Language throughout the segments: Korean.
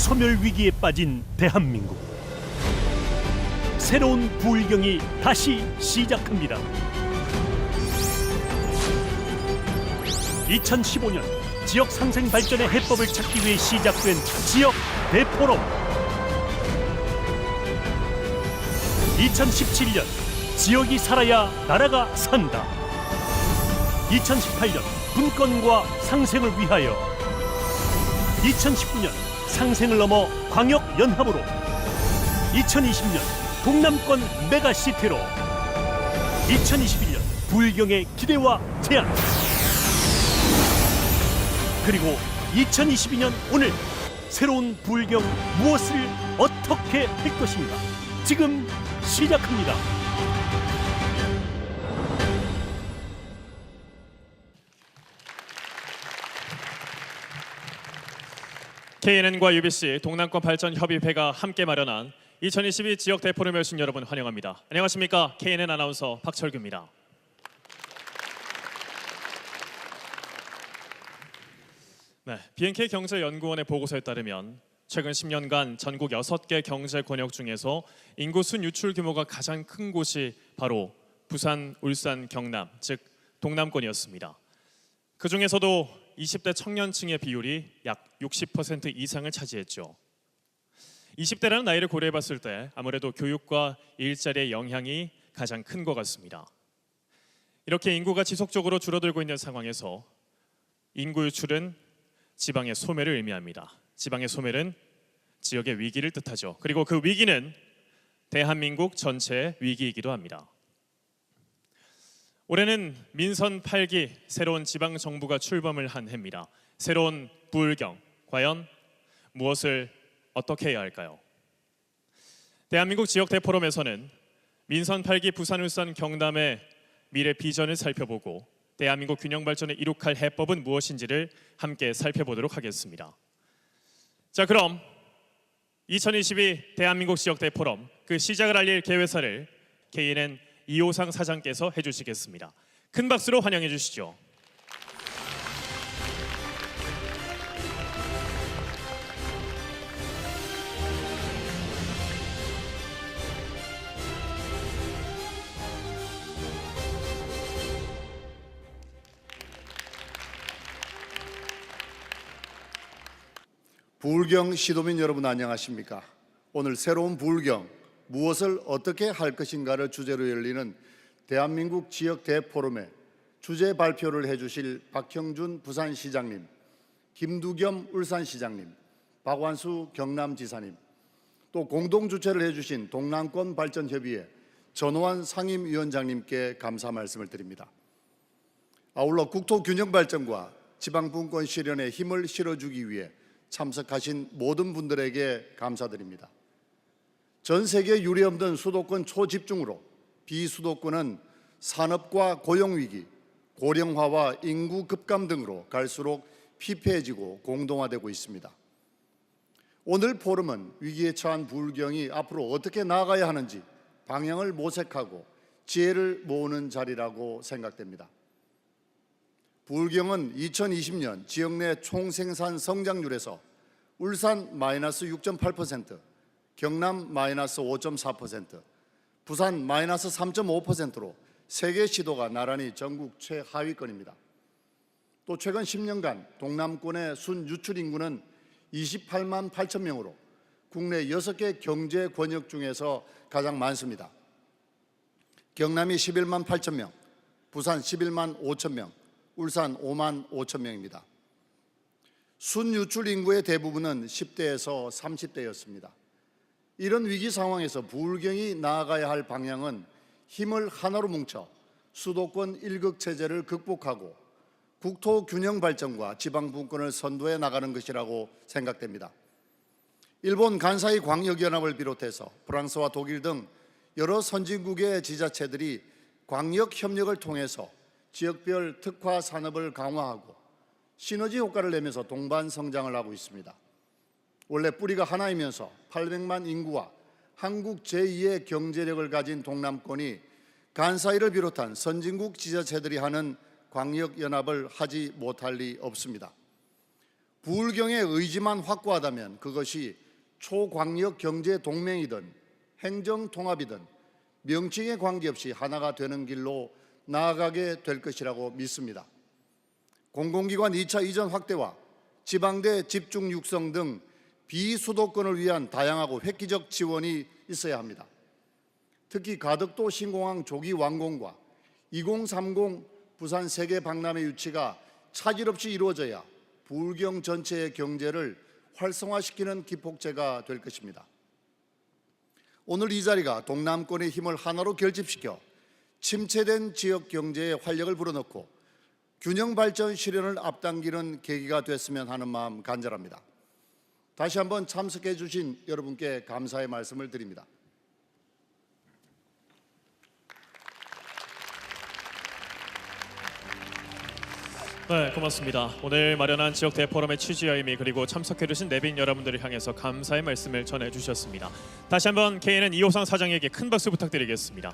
소멸 위기에 빠진 대한민국. 새로운 불경이 다시 시작합니다. 2015년 지역 상생 발전의 해법을 찾기 위해 시작된 지역 대포럼. 2017년 지역이 살아야 나라가 산다. 2018년 분권과 상생을 위하여. 2019년 상생을 넘어 광역연합으로. 2020년 동남권 메가시티로. 2021년 불경의 기대와 제안. 그리고 2022년 오늘 새로운 불경 무엇을 어떻게 할 것인가 지금 시작합니다. KNN과 UBC 동남권 발전 협의회가 함께 마련한 2022 지역 대포럼에 오신 여러분 환영합니다. 안녕하십니까? KNN 아나운서 박철규입니다. BNK 경제연구원의 보고서에 따르면 최근 10년간 전국 6개 경제 권역 중에서 인구 순유출 규모가 가장 큰 곳이 바로 부산, 울산, 경남, 즉 동남권이었습니다. 그 중에서도 20대 청년층의 비율이 약 60% 이상을 차지했죠. 20대라는 나이를 고려해 봤을 때 아무래도 교육과 일자리의 영향이 가장 큰 것 같습니다. 이렇게 인구가 지속적으로 줄어들고 있는 상황에서 인구 유출은 지방의 소멸을 의미합니다. 지방의 소멸은 지역의 위기를 뜻하죠. 그리고 그 위기는 대한민국 전체의 위기이기도 합니다. 올해는 민선 8기 새로운 지방 정부가 출범을 한 해입니다. 새로운 불경, 과연 무엇을 어떻게 해야 할까요? 대한민국 지역 대포럼에서는 민선 8기 부산, 울산, 경남의 미래 비전을 살펴보고 대한민국 균형 발전을 이룩할 해법은 무엇인지를 함께 살펴보도록 하겠습니다. 자, 그럼 2022 대한민국 지역 대포럼 그 시작을 알릴 개회사를 KNN 이호상 사장께서 해주시겠습니다. 큰 박수로 환영해 주시죠. 불경 시도민 여러분 안녕하십니까? 오늘 새로운 불경 무엇을 어떻게 할 것인가를 주제로 열리는 대한민국 지역 대포럼에 주제 발표를 해주실 박형준 부산시장님, 김두겸 울산시장님, 박완수 경남지사님, 또 공동 주최를 해주신 동남권 발전협의회 전호환 상임위원장님께 감사 말씀을 드립니다. 아울러 국토균형 발전과 지방분권 실현에 힘을 실어주기 위해 참석하신 모든 분들에게 감사드립니다. 전 세계 유례 없는 수도권 초집중으로 비수도권은 산업과 고용위기, 고령화와 인구 급감 등으로 갈수록 피폐해지고 공동화되고 있습니다. 오늘 포럼은 위기에 처한 불경이 앞으로 어떻게 나아가야 하는지 방향을 모색하고 지혜를 모으는 자리라고 생각됩니다. 불경은 2020년 지역 내 총생산 성장률에서 울산 마이너스 6.8%, 경남 마이너스 5.4%, 부산 마이너스 3.5%로 세 개 시도가 나란히 전국 최하위권입니다. 또 최근 10년간 동남권의 순유출 인구는 28만 8천 명으로 국내 6개 경제 권역 중에서 가장 많습니다. 경남이 11만 8천 명, 부산 11만 5천 명, 울산 5만 5천 명입니다. 순유출 인구의 대부분은 10대에서 30대였습니다. 이런 위기 상황에서 불경이 나아가야 할 방향은 힘을 하나로 뭉쳐 수도권 일극체제를 극복하고 국토 균형 발전과 지방분권을 선도해 나가는 것이라고 생각됩니다. 일본 간사이 광역연합을 비롯해서 프랑스와 독일 등 여러 선진국의 지자체들이 광역 협력을 통해서 지역별 특화 산업을 강화하고 시너지 효과를 내면서 동반 성장을 하고 있습니다. 원래 뿌리가 하나이면서 800만 인구와 한국 제2의 경제력을 가진 동남권이 간사이를 비롯한 선진국 지자체들이 하는 광역연합을 하지 못할 리 없습니다. 부울경의 의지만 확고하다면 그것이 초광역 경제 동맹이든 행정 통합이든 명칭에 관계없이 하나가 되는 길로 나아가게 될 것이라고 믿습니다. 공공기관 2차 이전 확대와 지방대 집중 육성 등 비수도권을 위한 다양하고 획기적 지원이 있어야 합니다. 특히 가덕도 신공항 조기 완공과 2030 부산 세계 박람회 유치가 차질 없이 이루어져야 부울경 전체의 경제를 활성화시키는 기폭제가 될 것입니다. 오늘 이 자리가 동남권의 힘을 하나로 결집시켜 침체된 지역 경제에 활력을 불어넣고 균형 발전 실현을 앞당기는 계기가 됐으면 하는 마음 간절합니다. 다시 한번 참석해 주신 여러분께 감사의 말씀을 드립니다. 네, 고맙습니다. 오늘 마련한 지역 대포럼의 취지와 의미 그리고 참석해주신 내빈 여러분들을 향해서 감사의 말씀을 전해주셨습니다. 다시 한번 KNN 이호상 사장에게 큰 박수 부탁드리겠습니다.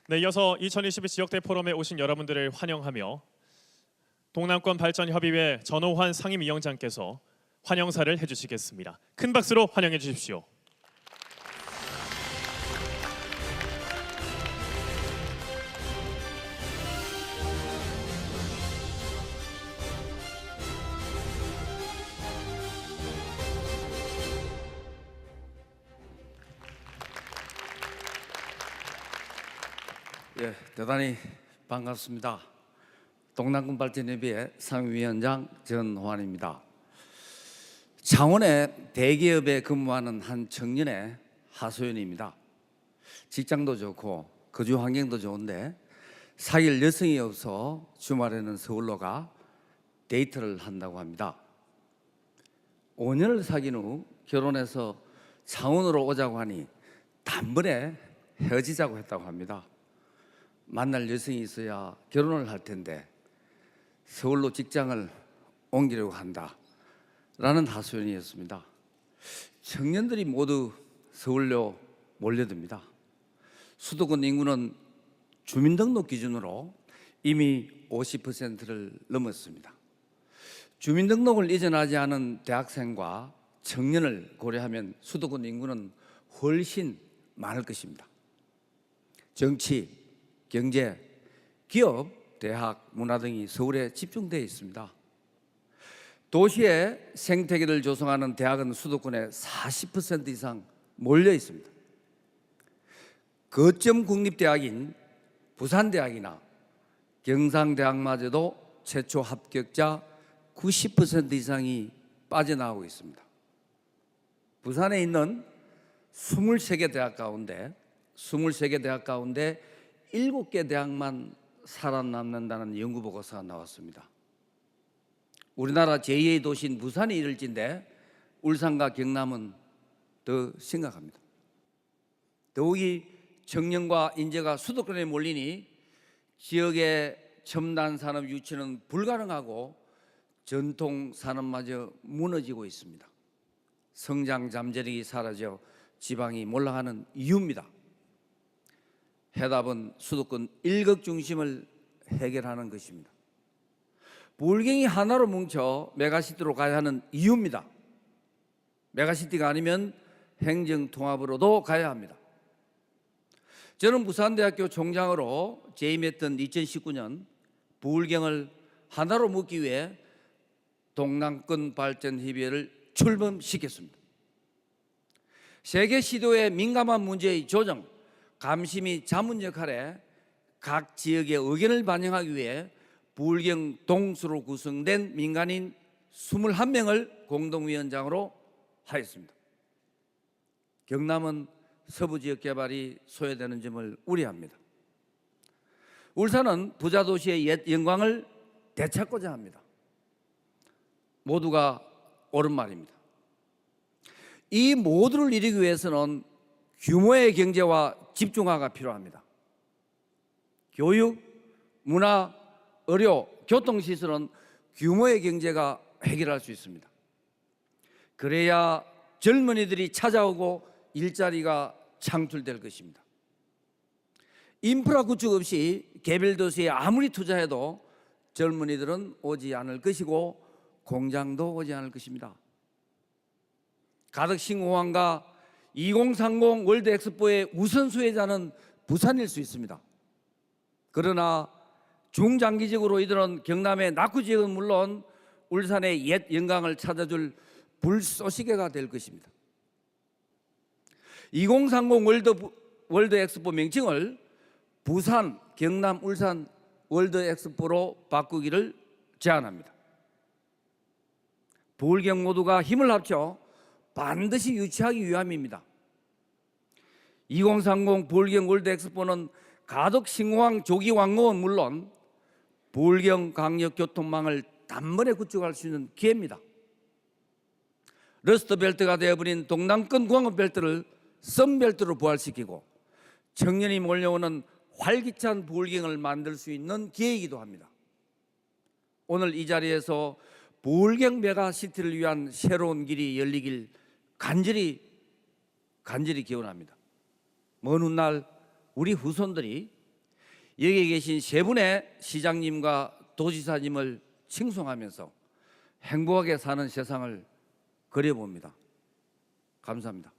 네, 이어서 2022 지역 대포럼에 오신 여러분들을 환영하며 동남권 발전 협의회 전호환 상임위원장께서 환영사를 해주시겠습니다. 큰 박수로 환영해 주십시오. 예, 대단히 반갑습니다. 동남권 발전협의회 상임위원장 전호환입니다. 창원의 대기업에 근무하는 한 청년의 하소연입니다. 직장도 좋고 거주 환경도 좋은데 사귈 여성이 없어 주말에는 서울로 가 데이트를 한다고 합니다. 5년을 사귄 후 결혼해서 창원으로 오자고 하니 단번에 헤어지자고 했다고 합니다. 만날 여성이 있어야 결혼을 할 텐데 서울로 직장을 옮기려고 한다라는 하소연이었습니다. 청년들이 모두 서울로 몰려듭니다. 수도권 인구는 주민등록 기준으로 이미 50%를 넘었습니다. 주민등록을 이전하지 않은 대학생과 청년을 고려하면 수도권 인구는 훨씬 많을 것입니다. 정치, 경제, 기업, 대학, 문화 등이 서울에 집중되어 있습니다. 도시의 생태계를 조성하는 대학은 수도권에 40% 이상 몰려 있습니다. 거점 국립대학인 부산대학이나 경상대학마저도 최초 합격자 90% 이상이 빠져나오고 있습니다. 부산에 있는 23개 대학 가운데 7개 대학만 살아남는다는 연구 보고서가 나왔습니다. 우리나라 제2의 도시인 부산이 이럴진데 울산과 경남은 더 심각합니다. 더욱이 청년과 인재가 수도권에 몰리니 지역의 첨단 산업 유치는 불가능하고 전통 산업마저 무너지고 있습니다. 성장 잠재력이 사라져 지방이 몰락하는 이유입니다. 해답은 수도권 일극 중심을 해결하는 것입니다. 부울경이 하나로 뭉쳐 메가시티로 가야 하는 이유입니다. 메가시티가 아니면 행정통합으로도 가야 합니다. 저는 부산대학교 총장으로 재임했던 2019년 부울경을 하나로 묶기 위해 동남권 발전협의회를 출범시켰습니다. 세계 시도의 민감한 문제의 조정, 감시 및 자문 역할에 각 지역의 의견을 반영하기 위해 부울경 동수로 구성된 민간인 21명을 공동위원장으로 하였습니다. 경남은 서부 지역 개발이 소외되는 점을 우려합니다. 울산은 부자 도시의 옛 영광을 되찾고자 합니다. 모두가 옳은 말입니다. 이 모두를 이루기 위해서는 규모의 경제와 집중화가 필요합니다. 교육, 문화, 의료, 교통시설은 규모의 경제가 해결할 수 있습니다. 그래야 젊은이들이 찾아오고 일자리가 창출될 것입니다. 인프라 구축 없이 개별 도시에 아무리 투자해도 젊은이들은 오지 않을 것이고 공장도 오지 않을 것입니다. 가덕 신공항과 2030 월드 엑스포의 우선 수혜자는 부산일 수 있습니다. 그러나 중장기적으로 이들은 경남의 낙후 지역은 물론 울산의 옛 영광을 찾아줄 불쏘시개가 될 것입니다. 2030 월드 엑스포 명칭을 부산, 경남, 울산 월드 엑스포로 바꾸기를 제안합니다. 부울경 모두가 힘을 합쳐 반드시 유치하기 위함입니다. 2030 부울경 월드 엑스포는 가덕 신공항 조기 완공은 물론 부울경 강력교통망을 단번에 구축할 수 있는 기회입니다. 러스트벨트가 되어버린 동남권 공업벨트를 썬벨트로 부활시키고 청년이 몰려오는 활기찬 부울경을 만들 수 있는 기회이기도 합니다. 오늘 이 자리에서 부울경 메가시티를 위한 새로운 길이 열리길 간절히 기원합니다. 먼 훗날 우리 후손들이 여기에 계신 세 분의 시장님과 도지사님을 칭송하면서 행복하게 사는 세상을 그려봅니다. 감사합니다.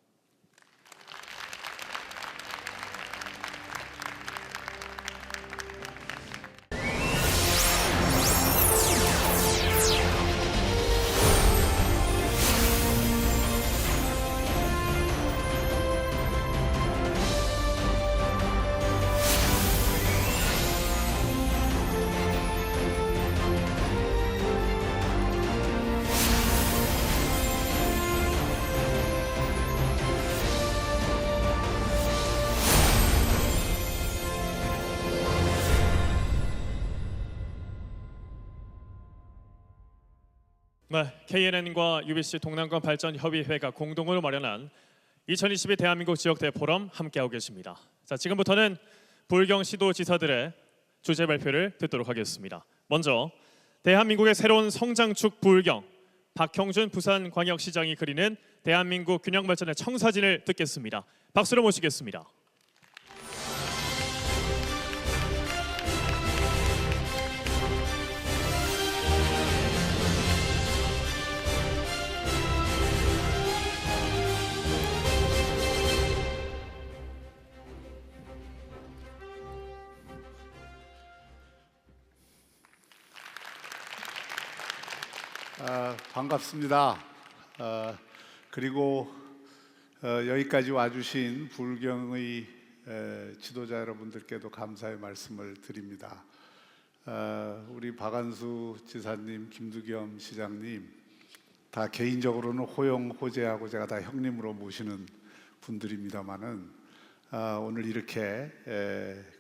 네, KNN과 UBC 동남권 발전 협의회가 공동으로 마련한 2022 대한민국 지역 대포럼 함께하고 계십니다. 자, 지금부터는 부울경 시도지사들의 주제 발표를 듣도록 하겠습니다. 먼저 대한민국의 새로운 성장축 부울경, 박형준 부산광역시장이 그리는 대한민국 균형 발전의 청사진을 듣겠습니다. 박수로 모시겠습니다. 반갑습니다. 그리고 여기까지 와주신 부울경의 지도자 여러분들께도 감사의 말씀을 드립니다. 우리 박한수 지사님, 김두겸 시장님 다 개인적으로는 호영호재하고 제가 다 형님으로 모시는 분들입니다만은 오늘 이렇게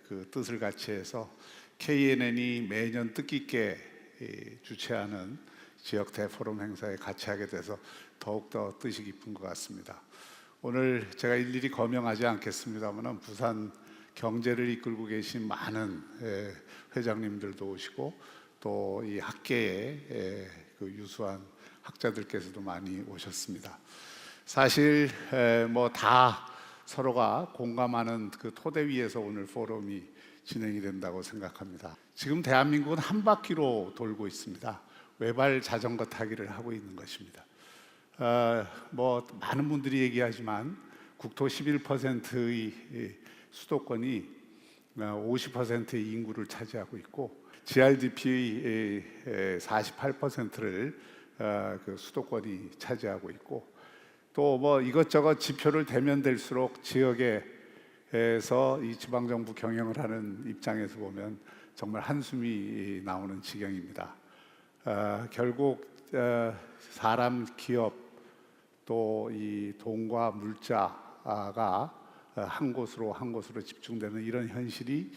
그 뜻을 같이 해서 KNN이 매년 뜻깊게 주최하는 지역 대포럼 행사에 같이 하게 돼서 더욱더 뜻이 깊은 것 같습니다. 오늘 제가 일일이 거명하지 않겠습니다만 부산 경제를 이끌고 계신 많은 회장님들도 오시고 또 이 학계의 그 유수한 학자들께서도 많이 오셨습니다. 사실 뭐 다 서로가 공감하는 그 토대 위에서 오늘 포럼이 진행이 된다고 생각합니다. 지금 대한민국은 한 바퀴로 돌고 있습니다. 외발 자전거 타기를 하고 있는 것입니다. 뭐 많은 분들이 얘기하지만 국토 11%의 수도권이 50%의 인구를 차지하고 있고 GRDP의 48%를 그 수도권이 차지하고 있고 또 뭐 이것저것 지표를 대면 될수록 지역에서 이 지방정부 경영을 하는 입장에서 보면 정말 한숨이 나오는 지경입니다. 결국 사람, 기업 또 이 돈과 물자가 한 곳으로 집중되는 이런 현실이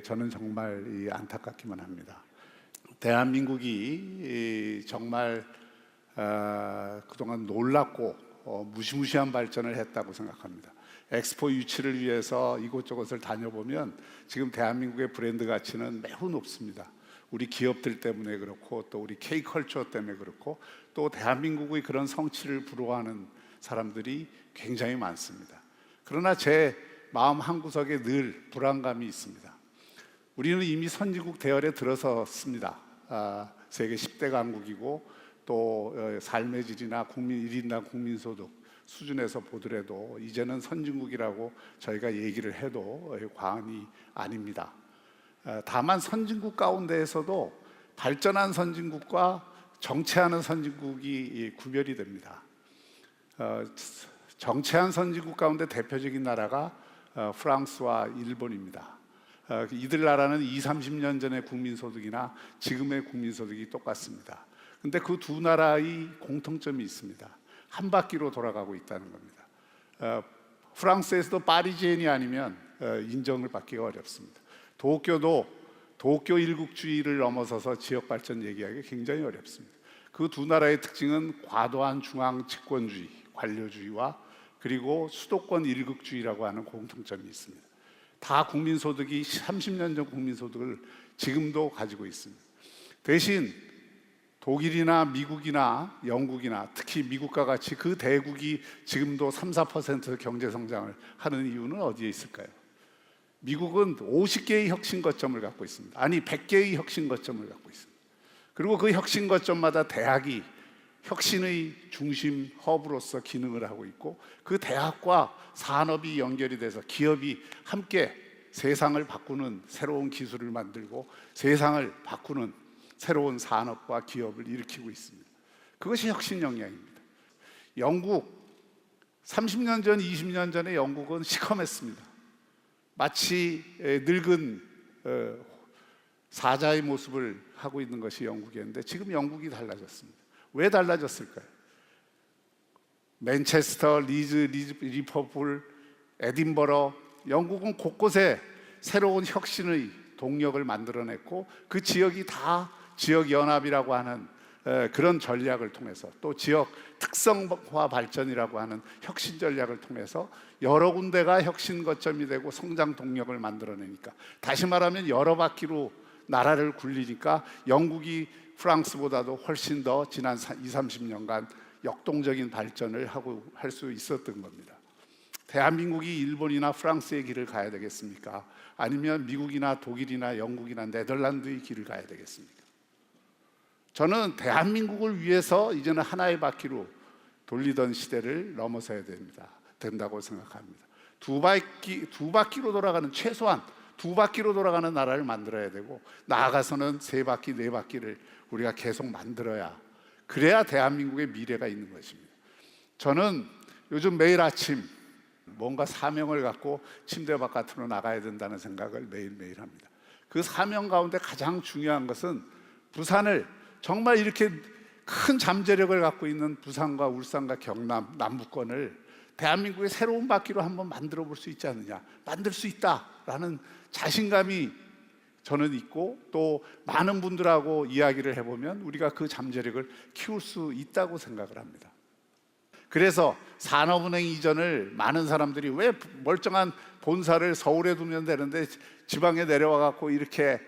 저는 정말 안타깝기만 합니다. 대한민국이 정말 그동안 놀랍고 무시무시한 발전을 했다고 생각합니다. 엑스포 유치를 위해서 이곳저곳을 다녀보면 지금 대한민국의 브랜드 가치는 매우 높습니다. 우리 기업들 때문에 그렇고 또 우리 K컬처 때문에 그렇고 또 대한민국의 그런 성취를 부러워하는 사람들이 굉장히 많습니다. 그러나 제 마음 한구석에 늘 불안감이 있습니다. 우리는 이미 선진국 대열에 들어섰습니다. 세계 10대 강국이고 또 삶의 질이나 국민 1인당 국민소득 수준에서 보더라도 이제는 선진국이라고 저희가 얘기를 해도 과언이 아닙니다. 다만 선진국 가운데에서도 발전한 선진국과 정체하는 선진국이 구별이 됩니다. 정체한 선진국 가운데 대표적인 나라가 프랑스와 일본입니다. 이들 나라는 20, 30년 전의 국민소득이나 지금의 국민소득이 똑같습니다. 근데 그 두 나라의 공통점이 있습니다. 한 바퀴로 돌아가고 있다는 겁니다. 프랑스에서도 파리지엔이 아니면 인정을 받기가 어렵습니다. 도쿄도 도쿄 일국주의를 넘어서서 지역 발전 얘기하기 굉장히 어렵습니다. 그 두 나라의 특징은 과도한 중앙 집권주의, 관료주의와 그리고 수도권 일국주의라고 하는 공통점이 있습니다. 다 국민소득이 30년 전 국민소득을 지금도 가지고 있습니다. 대신 독일이나 미국이나 영국이나 특히 미국과 같이 그 대국이 지금도 3, 4% 경제 성장을 하는 이유는 어디에 있을까요? 미국은 50개의 혁신 거점을 갖고 있습니다. 아니 100개의 혁신 거점을 갖고 있습니다. 그리고 그 혁신 거점마다 대학이 혁신의 중심 허브로서 기능을 하고 있고 그 대학과 산업이 연결이 돼서 기업이 함께 세상을 바꾸는 새로운 기술을 만들고 세상을 바꾸는 새로운 산업과 기업을 일으키고 있습니다. 그것이 혁신 영향입니다. 영국 30년 전, 20년 전에 영국은 시커맸습니다. 마치 늙은 사자의 모습을 하고 있는 것이 영국이었는데 지금 영국이 달라졌습니다. 왜 달라졌을까요? 맨체스터, 리즈, 리버풀, 에딘버러, 영국은 곳곳에 새로운 혁신의 동력을 만들어냈고 그 지역이 다 지역연합이라고 하는 그런 전략을 통해서 또 지역 특성화 발전이라고 하는 혁신 전략을 통해서 여러 군데가 혁신 거점이 되고 성장 동력을 만들어내니까 다시 말하면 여러 바퀴로 나라를 굴리니까 영국이 프랑스보다도 훨씬 더 지난 20, 30년간 역동적인 발전을 하고 할 수 있었던 겁니다. 대한민국이 일본이나 프랑스의 길을 가야 되겠습니까? 아니면 미국이나 독일이나 영국이나 네덜란드의 길을 가야 되겠습니까? 저는 대한민국을 위해서 이제는 하나의 바퀴로 돌리던 시대를 넘어서야 된다고 생각합니다. 두 바퀴로 돌아가는 최소한 두 바퀴로 돌아가는 나라를 만들어야 되고 나아가서는 세 바퀴, 네 바퀴를 우리가 계속 만들어야 그래야 대한민국의 미래가 있는 것입니다. 저는 요즘 매일 아침 뭔가 사명을 갖고 침대 바깥으로 나가야 된다는 생각을 매일매일 합니다. 그 사명 가운데 가장 중요한 것은 부산을 정말 이렇게 큰 잠재력을 갖고 있는 부산과 울산과 경남, 남부권을 대한민국의 새로운 바퀴로 한번 만들어 볼 수 있지 않느냐, 만들 수 있다라는 자신감이 저는 있고 또 많은 분들하고 이야기를 해보면 우리가 그 잠재력을 키울 수 있다고 생각을 합니다. 그래서 산업은행 이전을 많은 사람들이 왜 멀쩡한 본사를 서울에 두면 되는데 지방에 내려와 갖고 이렇게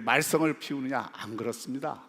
말썽을 피우느냐? 안 그렇습니다.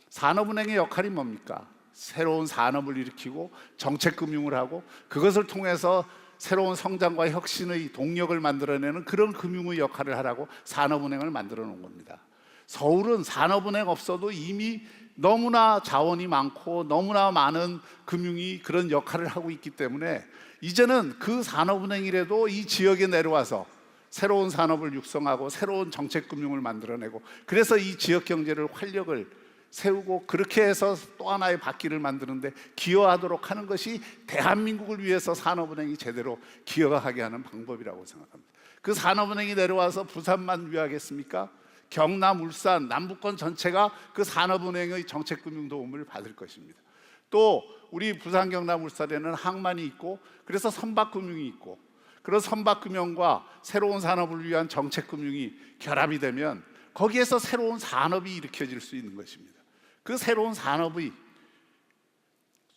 산업은행의 역할이 뭡니까? 새로운 산업을 일으키고 정책금융을 하고 그것을 통해서 새로운 성장과 혁신의 동력을 만들어내는 그런 금융의 역할을 하라고 산업은행을 만들어 놓은 겁니다. 서울은 산업은행 없어도 이미 너무나 자원이 많고 너무나 많은 금융이 그런 역할을 하고 있기 때문에 이제는 그 산업은행이라도 이 지역에 내려와서 새로운 산업을 육성하고 새로운 정책금융을 만들어내고 그래서 이 지역 경제를 활력을 세우고 그렇게 해서 또 하나의 바퀴를 만드는데 기여하도록 하는 것이 대한민국을 위해서 산업은행이 제대로 기여하게 하는 방법이라고 생각합니다. 그 산업은행이 내려와서 부산만 위하겠습니까? 경남, 울산, 남부권 전체가 그 산업은행의 정책금융 도움을 받을 것입니다. 또 우리 부산, 경남, 울산에는 항만이 있고 그래서 선박금융이 있고 그런 선박금융과 새로운 산업을 위한 정책금융이 결합이 되면 거기에서 새로운 산업이 일으켜질 수 있는 것입니다. 그 새로운 산업이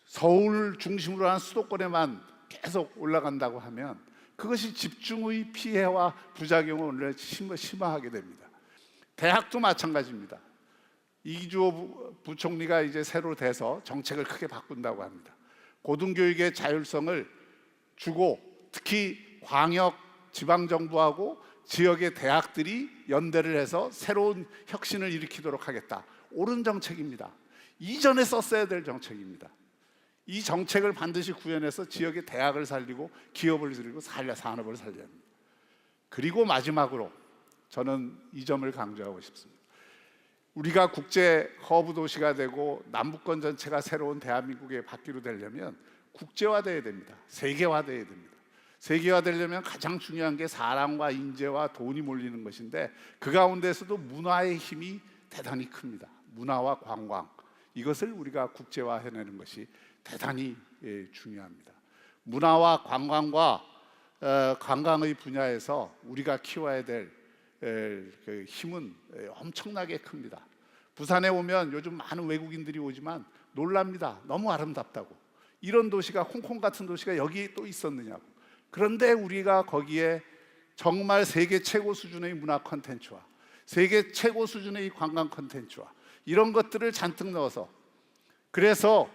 서울 중심으로 한 수도권에만 계속 올라간다고 하면 그것이 집중의 피해와 부작용을 심화하게 됩니다. 대학도 마찬가지입니다. 이주호 부총리가 이제 새로 돼서 정책을 크게 바꾼다고 합니다. 고등교육의 자율성을 주고 특히 광역 지방 정부하고 지역의 대학들이 연대를 해서 새로운 혁신을 일으키도록 하겠다. 옳은 정책입니다. 이전에 썼어야 될 정책입니다. 이 정책을 반드시 구현해서 지역의 대학을 살리고 기업을 살리고 산업을 살려야 합니다. 그리고 마지막으로 저는 이 점을 강조하고 싶습니다. 우리가 국제 허브 도시가 되고 남북권 전체가 새로운 대한민국의 바퀴로 되려면 국제화돼야 됩니다. 세계화돼야 됩니다. 세계화되려면 가장 중요한 게 사람과 인재와 돈이 몰리는 것인데 그 가운데서도 문화의 힘이 대단히 큽니다. 문화와 관광, 이것을 우리가 국제화해내는 것이 대단히 중요합니다. 문화와 관광과 관광의 분야에서 우리가 키워야 될 그 힘은 엄청나게 큽니다. 부산에 오면 요즘 많은 외국인들이 오지만 놀랍니다. 너무 아름답다고. 이런 도시가, 홍콩 같은 도시가 여기 또 있었느냐고. 그런데 우리가 거기에 정말 세계 최고 수준의 문화 콘텐츠와 세계 최고 수준의 관광 콘텐츠와 이런 것들을 잔뜩 넣어서, 그래서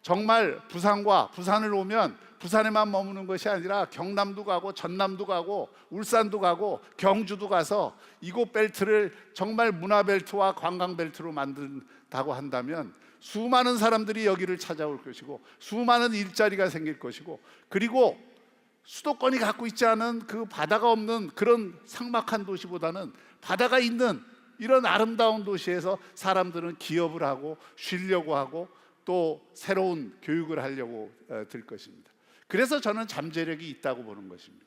정말 부산을 오면 부산에만 머무는 것이 아니라 경남도 가고 전남도 가고 울산도 가고 경주도 가서 이곳 벨트를 정말 문화 벨트와 관광 벨트로 만든다고 한다면 수많은 사람들이 여기를 찾아올 것이고 수많은 일자리가 생길 것이고, 그리고 수도권이 갖고 있지 않은 그 바다가 없는 그런 삭막한 도시보다는 바다가 있는 이런 아름다운 도시에서 사람들은 기업을 하고 쉬려고 하고 또 새로운 교육을 하려고 들 것입니다. 그래서 저는 잠재력이 있다고 보는 것입니다.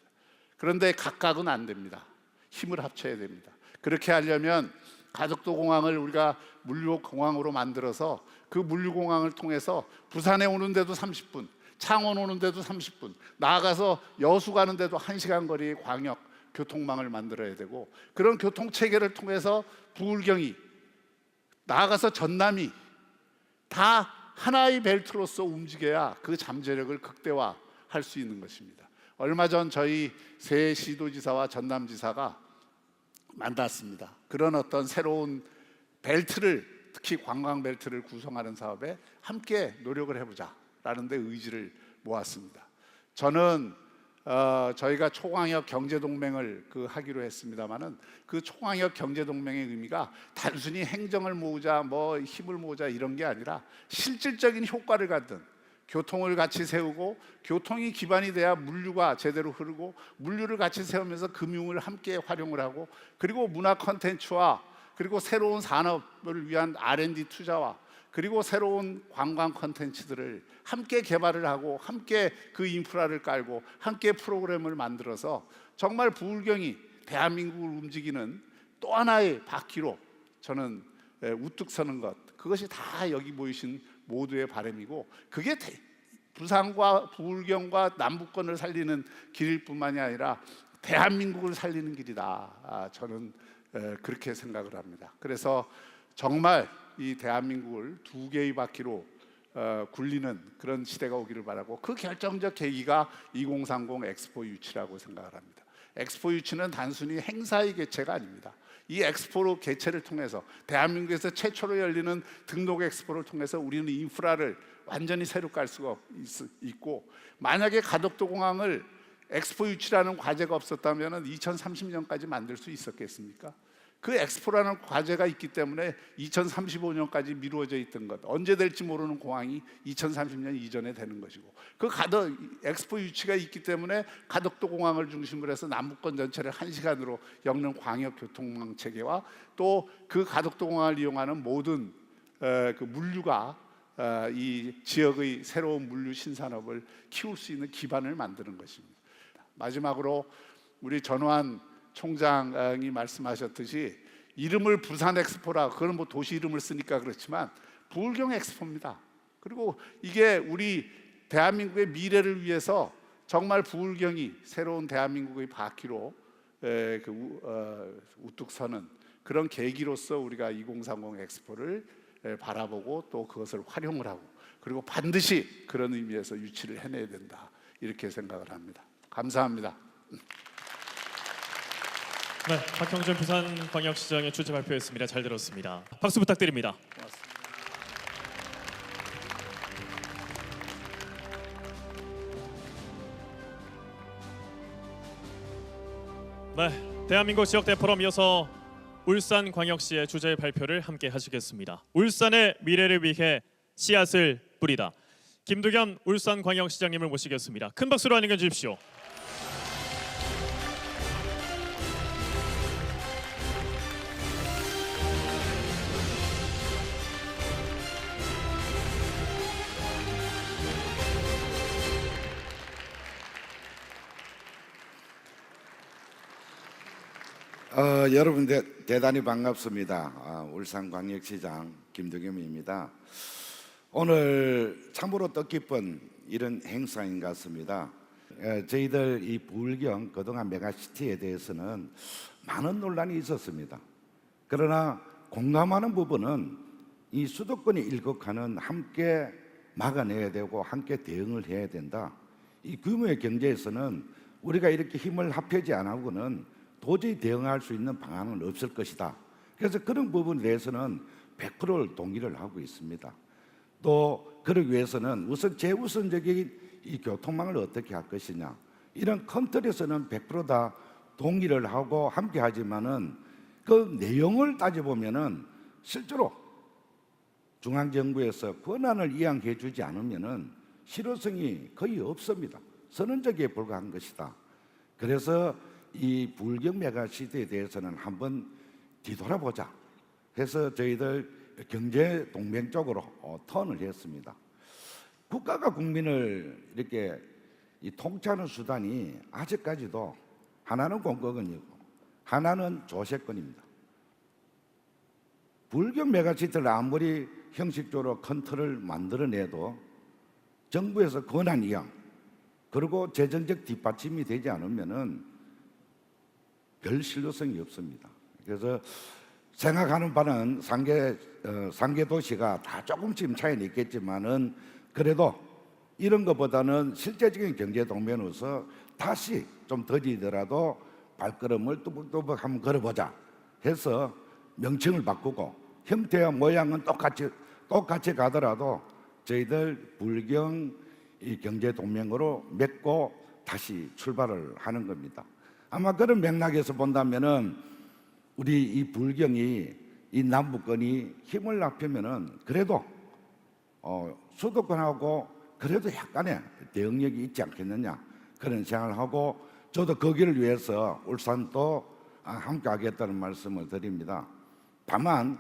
그런데 각각은 안 됩니다. 힘을 합쳐야 됩니다. 그렇게 하려면 가덕도 공항을 우리가 물류공항으로 만들어서 그 물류공항을 통해서 부산에 오는데도 30분, 창원 오는데도 30분, 나아가서 여수 가는데도 1시간 거리의 광역 교통망을 만들어야 되고, 그런 교통체계를 통해서 부울경이, 나아가서 전남이 다 하나의 벨트로서 움직여야 그 잠재력을 극대화할 수 있는 것입니다. 얼마 전 저희 새 시도지사와 전남지사가 만났습니다. 그런 어떤 새로운 벨트를, 특히 관광 벨트를 구성하는 사업에 함께 노력을 해보자라는 데 의지를 모았습니다. 저는 저희가 초광역 경제동맹을 하기로 했습니다마는 그 초광역 경제동맹의 의미가 단순히 행정을 모으자, 뭐 힘을 모으자 이런 게 아니라 실질적인 효과를 갖는, 교통을 같이 세우고 교통이 기반이 돼야 물류가 제대로 흐르고 물류를 같이 세우면서 금융을 함께 활용을 하고, 그리고 문화 콘텐츠와 그리고 새로운 산업을 위한 R&D 투자와 그리고 새로운 관광 콘텐츠들을 함께 개발을 하고 함께 그 인프라를 깔고 함께 프로그램을 만들어서 정말 부울경이 대한민국을 움직이는 또 하나의 바퀴로 저는 우뚝 서는 것, 그것이 다 여기 모이신 모두의 바람이고, 그게 부산과 부울경과 남북권을 살리는 길일 뿐만이 아니라 대한민국을 살리는 길이다. 저는 그렇게 생각을 합니다. 그래서 정말 이 대한민국을 두 개의 바퀴로 굴리는 그런 시대가 오기를 바라고, 그 결정적 계기가 2030 엑스포 유치라고 생각을 합니다. 엑스포 유치는 단순히 행사의 개최가 아닙니다. 이 엑스포로 개최를 통해서, 대한민국에서 최초로 열리는 등록 엑스포를 통해서 우리는 인프라를 완전히 새로 깔 수가 있고, 만약에 가덕도 공항을 엑스포 유치라는 과제가 없었다면 2030년까지 만들 수 있었겠습니까? 그 엑스포라는 과제가 있기 때문에 2035년까지 미루어져 있던 것, 언제 될지 모르는 공항이 2030년 이전에 되는 것이고, 그 엑스포 유치가 있기 때문에 가덕도 공항을 중심으로 해서 남북권 전체를 1시간으로 엮는 광역 교통망 체계와 또 그 가덕도 공항을 이용하는 모든 그 물류가 이 지역의 새로운 물류 신산업을 키울 수 있는 기반을 만드는 것입니다. 마지막으로 우리 전환 총장이 말씀하셨듯이 이름을 부산 엑스포라, 그건 뭐 도시 이름을 쓰니까 그렇지만 부울경 엑스포입니다. 그리고 이게 우리 대한민국의 미래를 위해서 정말 부울경이 새로운 대한민국의 바퀴로 우뚝 서는 그런 계기로서 우리가 2030 엑스포를 바라보고 또 그것을 활용을 하고, 그리고 반드시 그런 의미에서 유치를 해내야 된다, 이렇게 생각을 합니다. 감사합니다. 네, 박형준 부산광역시장의 주제 발표였습니다. 잘 들었습니다. 박수 부탁드립니다. 고맙습니다. 네, 대한민국 지역 대포럼 이어서 울산광역시의 주제 발표를 함께 하시겠습니다. 울산의 미래를 위해 씨앗을 뿌리다. 김두겸 울산광역시장님을 모시겠습니다. 큰 박수로 환영해 주십시오. 여러분 대단히 반갑습니다. 울산광역시장 김두겸입니다. 오늘 참으로 뜻깊은 이런 행사인 것 같습니다. 저희들 이 부울경 그동안 메가시티에 대해서는 많은 논란이 있었습니다. 그러나 공감하는 부분은 이 수도권의 일극화는 함께 막아내야 되고 함께 대응을 해야 된다. 이 규모의 경제에서는 우리가 이렇게 힘을 합하지 않고는 도저히 대응할 수 있는 방안은 없을 것이다. 그래서 그런 부분에 대해서는 100%를 동의를 하고 있습니다. 또 그러기 위해서는 우선 제우선적인 이 교통망을 어떻게 할 것이냐, 이런 컨트롤에서는 100%다 동의를 하고 함께 하지만은 그 내용을 따져보면은 실제로 중앙정부에서 권한을 이양해 주지 않으면은 실효성이 거의 없습니다. 선언적에 불과한 것이다. 그래서 이 부울경 메가시티에 대해서는 한번 뒤돌아보자 해서 저희들 경제 동맹 쪽으로 턴을 했습니다. 국가가 국민을 이렇게 이 통치하는 수단이 아직까지도 하나는 공권이고 하나는 조세권입니다. 부울경 메가시티를 아무리 형식적으로 컨트롤을 만들어내도 정부에서 권한 이양 그리고 재정적 뒷받침이 되지 않으면은 별 실효성이 없습니다. 그래서 생각하는 바는 상계 도시가 다 조금씩 차이는 있겠지만은 그래도 이런 것보다는 실제적인 경제 동면으로서 다시 좀 더디더라도 발걸음을 뚜벅뚜벅 한번 걸어보자 해서 명칭을 바꾸고 형태와 모양은 똑같이 가더라도 저희들 부울경 이 경제 동맹으로 맺고 다시 출발을 하는 겁니다. 아마 그런 맥락에서 본다면은 우리 이 부울경이 이 남부권이 힘을 합하면은 그래도 수도권하고 그래도 약간의 대응력이 있지 않겠느냐 그런 생각을 하고 저도 거기를 위해서 울산도 함께 하겠다는 말씀을 드립니다. 다만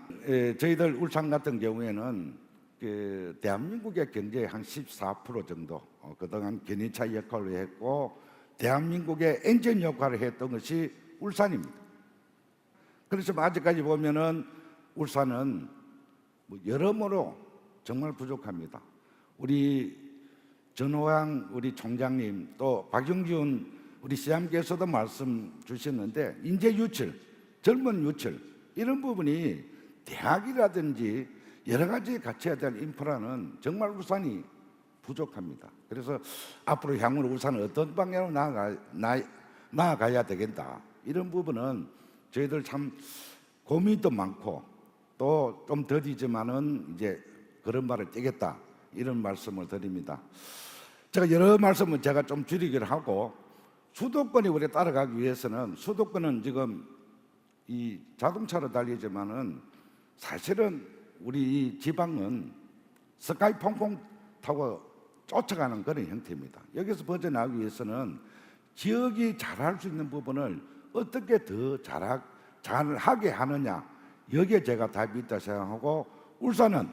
저희들 울산 같은 경우에는 그 대한민국의 경제의 한 14% 정도 그동안 견인차 역할을 했고 대한민국의 엔진 역할을 했던 것이 울산입니다. 그래서 아직까지 보면은 울산은 여러모로 정말 부족합니다. 우리 전호왕 우리 총장님 또 박영준 우리 시장께서도 말씀 주셨는데 인재 유출, 젊은 유출 이런 부분이 대학이라든지 여러 가지 갖춰야 될 인프라는 정말 울산이 부족합니다. 그래서 앞으로 향후로 울산은 어떤 방향으로 나아가야 되겠다. 이런 부분은 저희들 참 고민도 많고 또 좀 더디지만은 이제 그런 말을 떼겠다. 이런 말씀을 드립니다. 제가 여러 말씀을 제가 좀 줄이기를 하고 수도권이 우리 따라가기 위해서는 수도권은 지금 이 자동차로 달리지만은 사실은 우리 이 지방은 스카이 퐁퐁 타고 쫓아가는 그런 형태입니다. 여기서 벗어나기 위해서는 지역이 잘할 수 있는 부분을 어떻게 더 잘하게 하느냐 여기에 제가 답이 있다 생각하고 울산은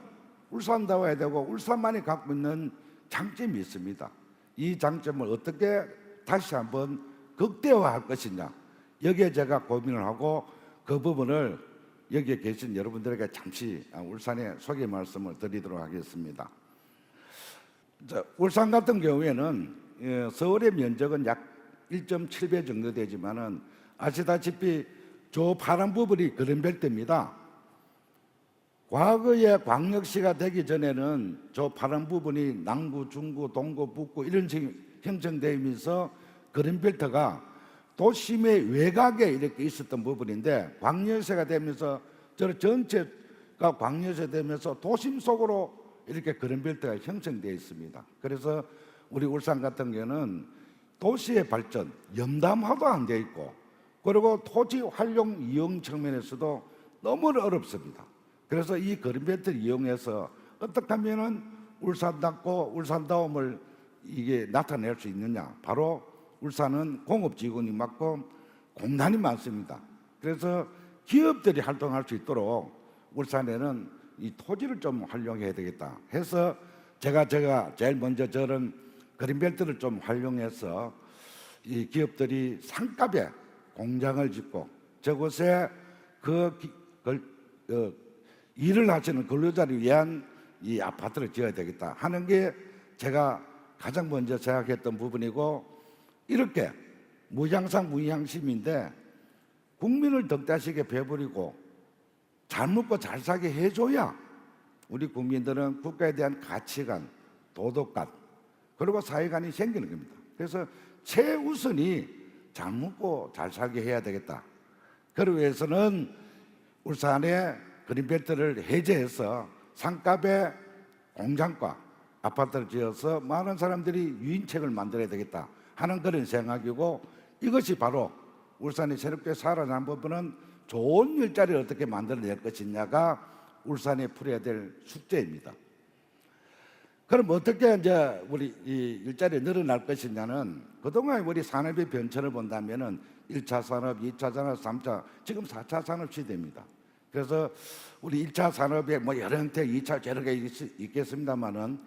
울산다워야 되고 울산만이 갖고 있는 장점이 있습니다. 이 장점을 어떻게 다시 한번 극대화할 것이냐 여기에 제가 고민을 하고 그 부분을 여기에 계신 여러분들에게 잠시 울산의 소개 말씀을 드리도록 하겠습니다. 울산 같은 경우에는 서울의 면적은 약 1.7배 정도 되지만은 아시다시피 저 파란 부분이 그린벨트입니다. 과거에 광역시가 되기 전에는 저 파란 부분이 남구, 중구, 동구, 북구 이런 식으로 형성되면서 그린벨트가 도심의 외곽에 이렇게 있었던 부분인데 광역시가 되면서 저 전체가 광역시가 되면서 도심 속으로 이렇게 그린벨트가 형성되어 있습니다. 그래서 우리 울산 같은 경우는 도시의 발전, 염담화도 안 되어 있고 그리고 토지 활용 이용 측면에서도 너무 어렵습니다. 그래서 이 그린벨트를 이용해서 어떻게 하면은 울산답고 울산다움을 이게 나타낼 수 있느냐? 바로 울산은 공업지구니 많고 공단이 많습니다. 그래서 기업들이 활동할 수 있도록 울산에는 이 토지를 좀 활용해야 되겠다 해서 제가 제일 먼저 저런 그린벨트를 좀 활용해서 이 기업들이 상값에 공장을 짓고 저곳에 일을 하시는 근로자를 위한 이 아파트를 지어야 되겠다 하는 게 제가 가장 먼저 생각했던 부분이고, 이렇게 무향상 무향심인데 국민을 덕다시게 배부리고 잘 먹고 잘 사게 해줘야 우리 국민들은 국가에 대한 가치관, 도덕감, 그리고 사회관이 생기는 겁니다. 그래서 최우선이 잘 먹고 잘 살게 해야 되겠다. 그러기 위해서는 울산에 그린벨트를 해제해서 상값에 공장과 아파트를 지어서 많은 사람들이 유인책을 만들어야 되겠다 하는 그런 생각이고, 이것이 바로 울산이 새롭게 살아난 부분은 좋은 일자리를 어떻게 만들어낼 것이냐가 울산에 풀어야 될 숙제입니다. 그럼 어떻게 이제 우리 이 일자리 늘어날 것이냐는, 그동안 우리 산업의 변천을 본다면은 1차 산업, 2차 산업, 3차, 지금 4차 산업 시대입니다. 그래서 우리 1차 산업에 뭐 여러 형태, 2차 여러 개 있겠습니다만은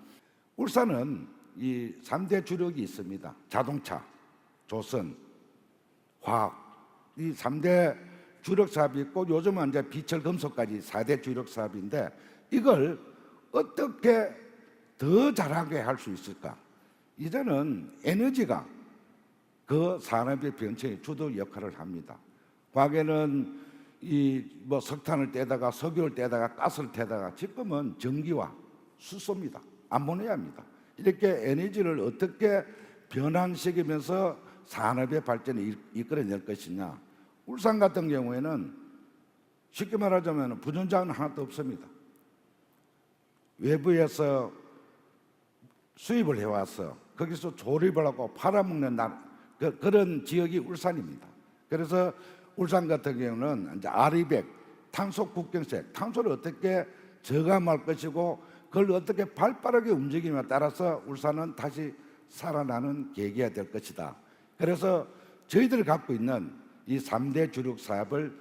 울산은 이 3대 주력이 있습니다. 자동차, 조선, 화학, 이 3대 주력 사업이 있고, 요즘은 이제 비철 금속까지 4대 주력 사업인데, 이걸 어떻게 더 잘하게 할 수 있을까? 이제는 에너지가 그 산업의 변천의 주도 역할을 합니다. 과거에는 이 뭐 석탄을 떼다가 석유를 떼다가 가스를 떼다가 지금은 전기와 수소입니다. 암모니아입니다. 이렇게 에너지를 어떻게 변환시키면서 산업의 발전을 이끌어낼 것이냐. 울산 같은 경우에는 쉽게 말하자면 부전자는 하나도 없습니다. 외부에서 수입을 해와서 거기서 조립을 하고 팔아먹는 그런 지역이 울산입니다. 그래서 울산 같은 경우는 이제 R200 탄소 국경세, 탄소를 어떻게 저감할 것이고 그걸 어떻게 발빠르게 움직임에 따라서 울산은 다시 살아나는 계기가 될 것이다. 그래서 저희들이 갖고 있는 이 3대 주력 사업을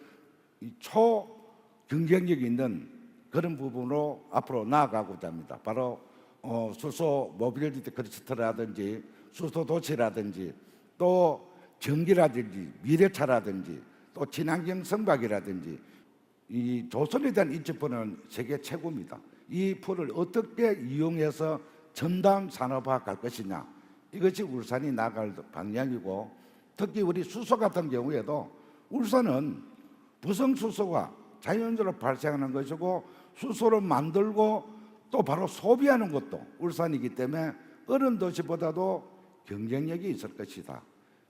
이 초경쟁력 있는 그런 부분으로 앞으로 나아가고자 합니다. 바로 수소 모빌리티 클러스터라든지 수소 도시라든지 또 전기라든지 미래차라든지 또 친환경 선박이라든지 이 조선에 대한 인적분은 세계 최고입니다. 이 풀을 어떻게 이용해서 첨단 산업화 갈 것이냐, 이것이 울산이 나갈 방향이고, 특히 우리 수소 같은 경우에도 울산은 부성수소가 자연적으로 발생하는 것이고 수소를 만들고 또 바로 소비하는 것도 울산이기 때문에 어느 도시보다도 경쟁력이 있을 것이다.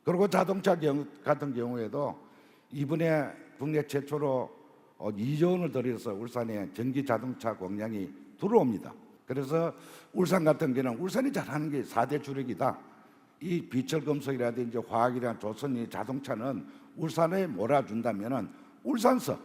그리고 자동차 같은 경우에도 이번에 국내 최초로 2조 원을 들여서 울산에 전기 자동차 공장이 들어옵니다. 그래서 울산 같은 경우는 울산이 잘하는 게 4대 주력이다. 이 비철금속이라든지 화학이나 조선이 자동차는 울산에 몰아준다면은 울산서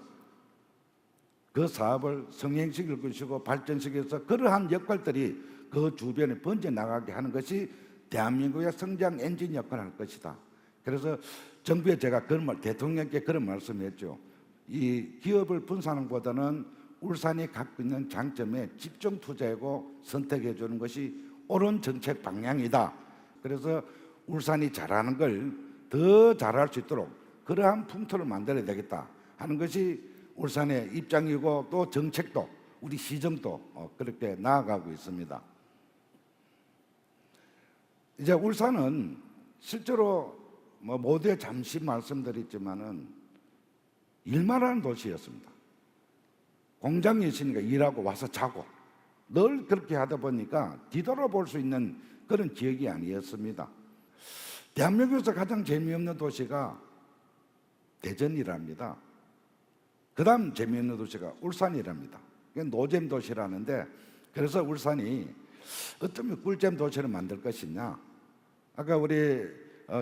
그 사업을 성행시킬 것이고 발전시켜서 그러한 역할들이 그 주변에 번져나가게 하는 것이 대한민국의 성장 엔진 역할을 할 것이다. 그래서 정부에 제가 그런 말, 대통령께 그런 말씀했죠. 이 기업을 분산하는 것보다는 울산이 갖고 있는 장점에 집중 투자하고 선택해 주는 것이 옳은 정책 방향이다. 그래서 울산이 잘하는 걸 더 잘할 수 있도록 그러한 풍토를 만들어야 되겠다 하는 것이 울산의 입장이고, 또 정책도 우리 시정도 그렇게 나아가고 있습니다. 이제 울산은 실제로 뭐 모두에 잠시 말씀드렸지만은 일만 하는 도시였습니다. 공장이 있으니까 일하고 와서 자고 늘 그렇게 하다 보니까 뒤돌아볼 수 있는 그런 지역이 아니었습니다. 대한민국에서 가장 재미없는 도시가 대전이랍니다. 그 다음 재미있는 도시가 울산이랍니다. 노잼 도시라는데, 그래서 울산이 어쩌면 꿀잼 도시를 만들 것이냐. 아까 우리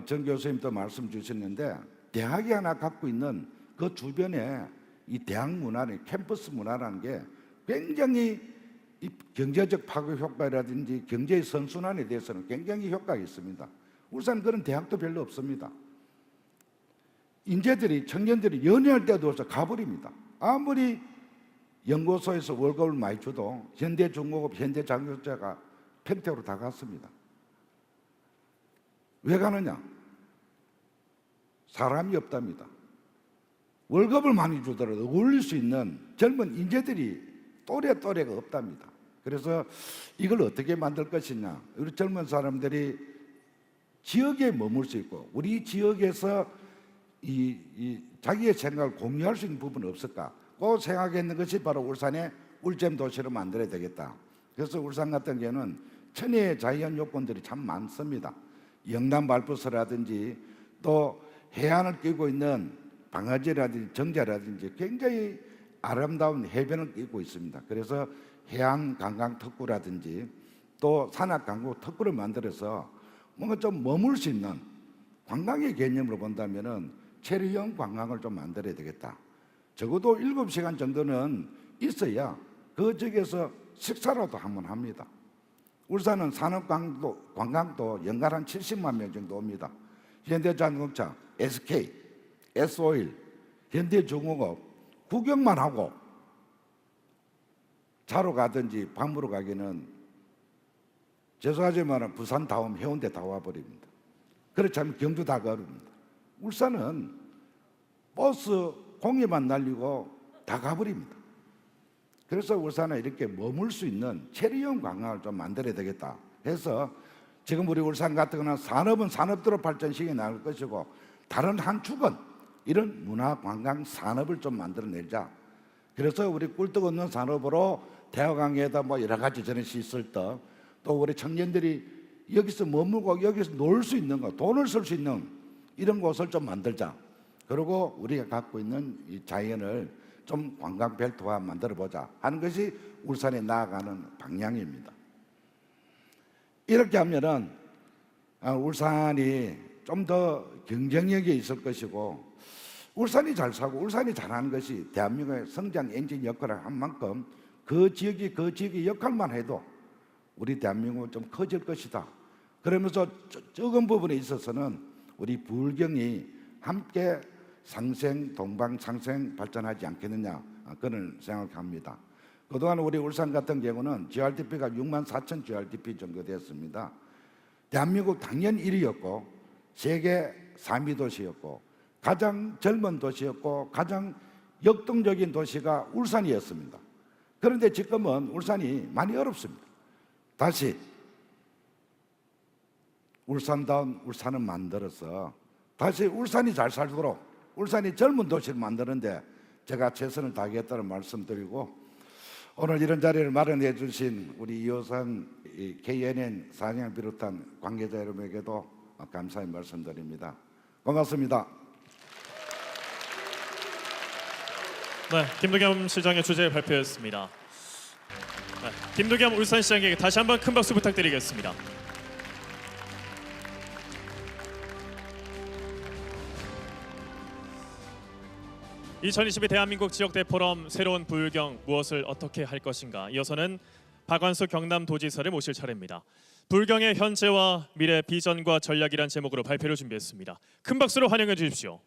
정 교수님도 말씀 주셨는데 대학이 하나 갖고 있는 그 주변에 이 대학 문화는 캠퍼스 문화라는 게 굉장히 이 경제적 파급 효과라든지 경제의 선순환에 대해서는 굉장히 효과가 있습니다. 울산 그런 대학도 별로 없습니다. 인재들이 청년들이 연애할 때도 없어 가버립니다. 아무리 연구소에서 월급을 많이 줘도 현대중공업, 현대장교자가 평택으로 다 갔습니다. 왜 가느냐? 사람이 없답니다. 월급을 많이 주더라도 어울릴 수 있는 젊은 인재들이 또래가 없답니다. 그래서 이걸 어떻게 만들 것이냐? 우리 젊은 사람들이 지역에 머물 수 있고 우리 지역에서 자기의 생각을 공유할 수 있는 부분은 없을까? 그 생각했는 것이 바로 울산의 울잼 도시로 만들어야 되겠다. 그래서 울산 같은 경우는 천혜의 자연 요건들이 참 많습니다. 영남 발포서라든지 또 해안을 끼고 있는 방아지라든지 정자라든지 굉장히 아름다운 해변을 끼고 있습니다. 그래서 해안 관광 특구라든지 또 산악 관광 특구를 만들어서 뭔가 좀 머물 수 있는 관광의 개념으로 본다면은 체류형 관광을 좀 만들어야 되겠다. 적어도 7시간 정도는 있어야 그 지역에서 식사라도 한번 합니다. 울산은 산업관광도 연간 한 70만 명 정도 옵니다. 현대자동차, SK, S-오일, 현대중공업 구경만 하고 자러 가든지 밤으로 가기는 죄송하지만 부산 다음 해운대 다 와버립니다. 그렇지 않으면 경주 다 가버립니다. 울산은 버스 공기만 날리고 다 가버립니다. 그래서 울산에 이렇게 머물 수 있는 체류형 관광을 좀 만들어야 되겠다 해서 지금 우리 울산 같은 경우는 산업은 산업대로 발전시켜 나갈 것이고 다른 한 축은 이런 문화관광 산업을 좀 만들어내자. 그래서 우리 꿀떡 없는 산업으로 대화강에다 뭐 여러 가지 저런 시설도 또 우리 청년들이 여기서 머물고 여기서 놀 수 있는 거, 돈을 쓸 수 있는 이런 곳을 좀 만들자. 그리고 우리가 갖고 있는 이 자연을 좀 관광 벨트화 만들어 보자 하는 것이 울산에 나아가는 방향입니다. 이렇게 하면은 울산이 좀 더 경쟁력이 있을 것이고 울산이 잘 사고 울산이 잘하는 것이 대한민국의 성장 엔진 역할을 한 만큼 그 지역의 역할만 해도 우리 대한민국은 좀 커질 것이다. 그러면서 적은 부분에 있어서는 우리 부울경이 함께 동방 상생 발전하지 않겠느냐 그런 생각합니다. 그동안 우리 울산 같은 경우는 GRDP가 6만 4천 GRDP 정도 됐습니다. 대한민국 당연 1위였고 세계 3위 도시였고 가장 젊은 도시였고 가장 역동적인 도시가 울산이었습니다. 그런데 지금은 울산이 많이 어렵습니다. 다시 울산다운 울산을 만들어서 다시 울산이 잘 살도록 울산이 젊은 도시를 만드는데 제가 최선을 다하겠다는 말씀드리고 오늘 이런 자리를 마련해 주신 우리 이호선 KNN 사장을 비롯한 관계자 여러분에게도 감사의 말씀드립니다. 고맙습니다. 네, 김도겸 시장의 주제 발표였습니다. 네, 김도겸 울산시장에게 다시 한번 큰 박수 부탁드리겠습니다. (2022) 대한민국 지역대 포럼 새로운 부울경 무엇을 어떻게 할 것인가. 이어서는 박완수 경남도지사를 모실 차례입니다. 부울경의 현재와 미래 비전과 전략이란 제목으로 발표를 준비했습니다. 큰 박수로 환영해 주십시오.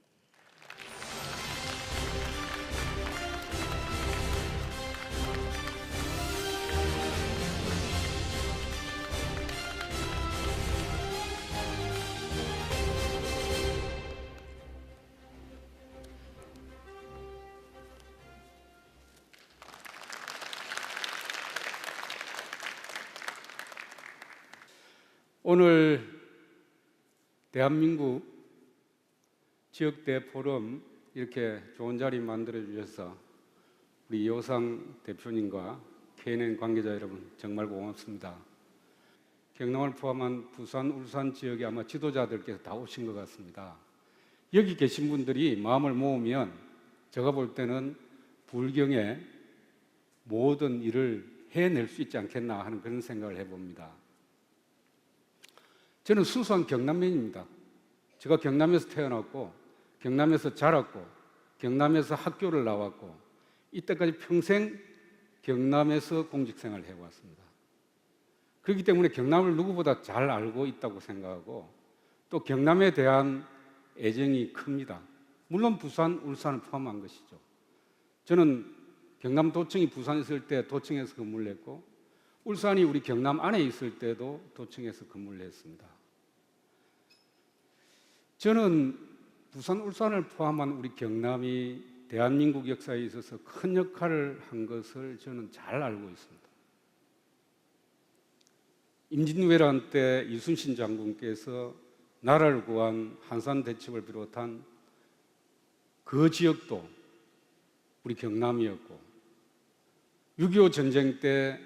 오늘 대한민국 지역대 포럼 이렇게 좋은 자리 만들어 주셔서 우리 이호상 대표님과 KNN 관계자 여러분 정말 고맙습니다. 경남을 포함한 부산, 울산 지역에 아마 지도자들께서 다 오신 것 같습니다. 여기 계신 분들이 마음을 모으면 제가 볼 때는 부울경의 모든 일을 해낼 수 있지 않겠나 하는 그런 생각을 해봅니다. 저는 순수한 경남민입니다. 제가 경남에서 태어났고 경남에서 자랐고 경남에서 학교를 나왔고 이때까지 평생 경남에서 공직생활을 해왔습니다. 그렇기 때문에 경남을 누구보다 잘 알고 있다고 생각하고 또 경남에 대한 애정이 큽니다. 물론 부산, 울산을 포함한 것이죠. 저는 경남 도청이 부산에 있을 때 도청에서 근무를 했고 울산이 우리 경남 안에 있을 때도 도청에서 근무를 했습니다. 저는 부산, 울산을 포함한 우리 경남이 대한민국 역사에 있어서 큰 역할을 한 것을 저는 잘 알고 있습니다. 임진왜란 때 이순신 장군께서 나라를 구한 한산 대첩을 비롯한 그 지역도 우리 경남이었고 6.25 전쟁 때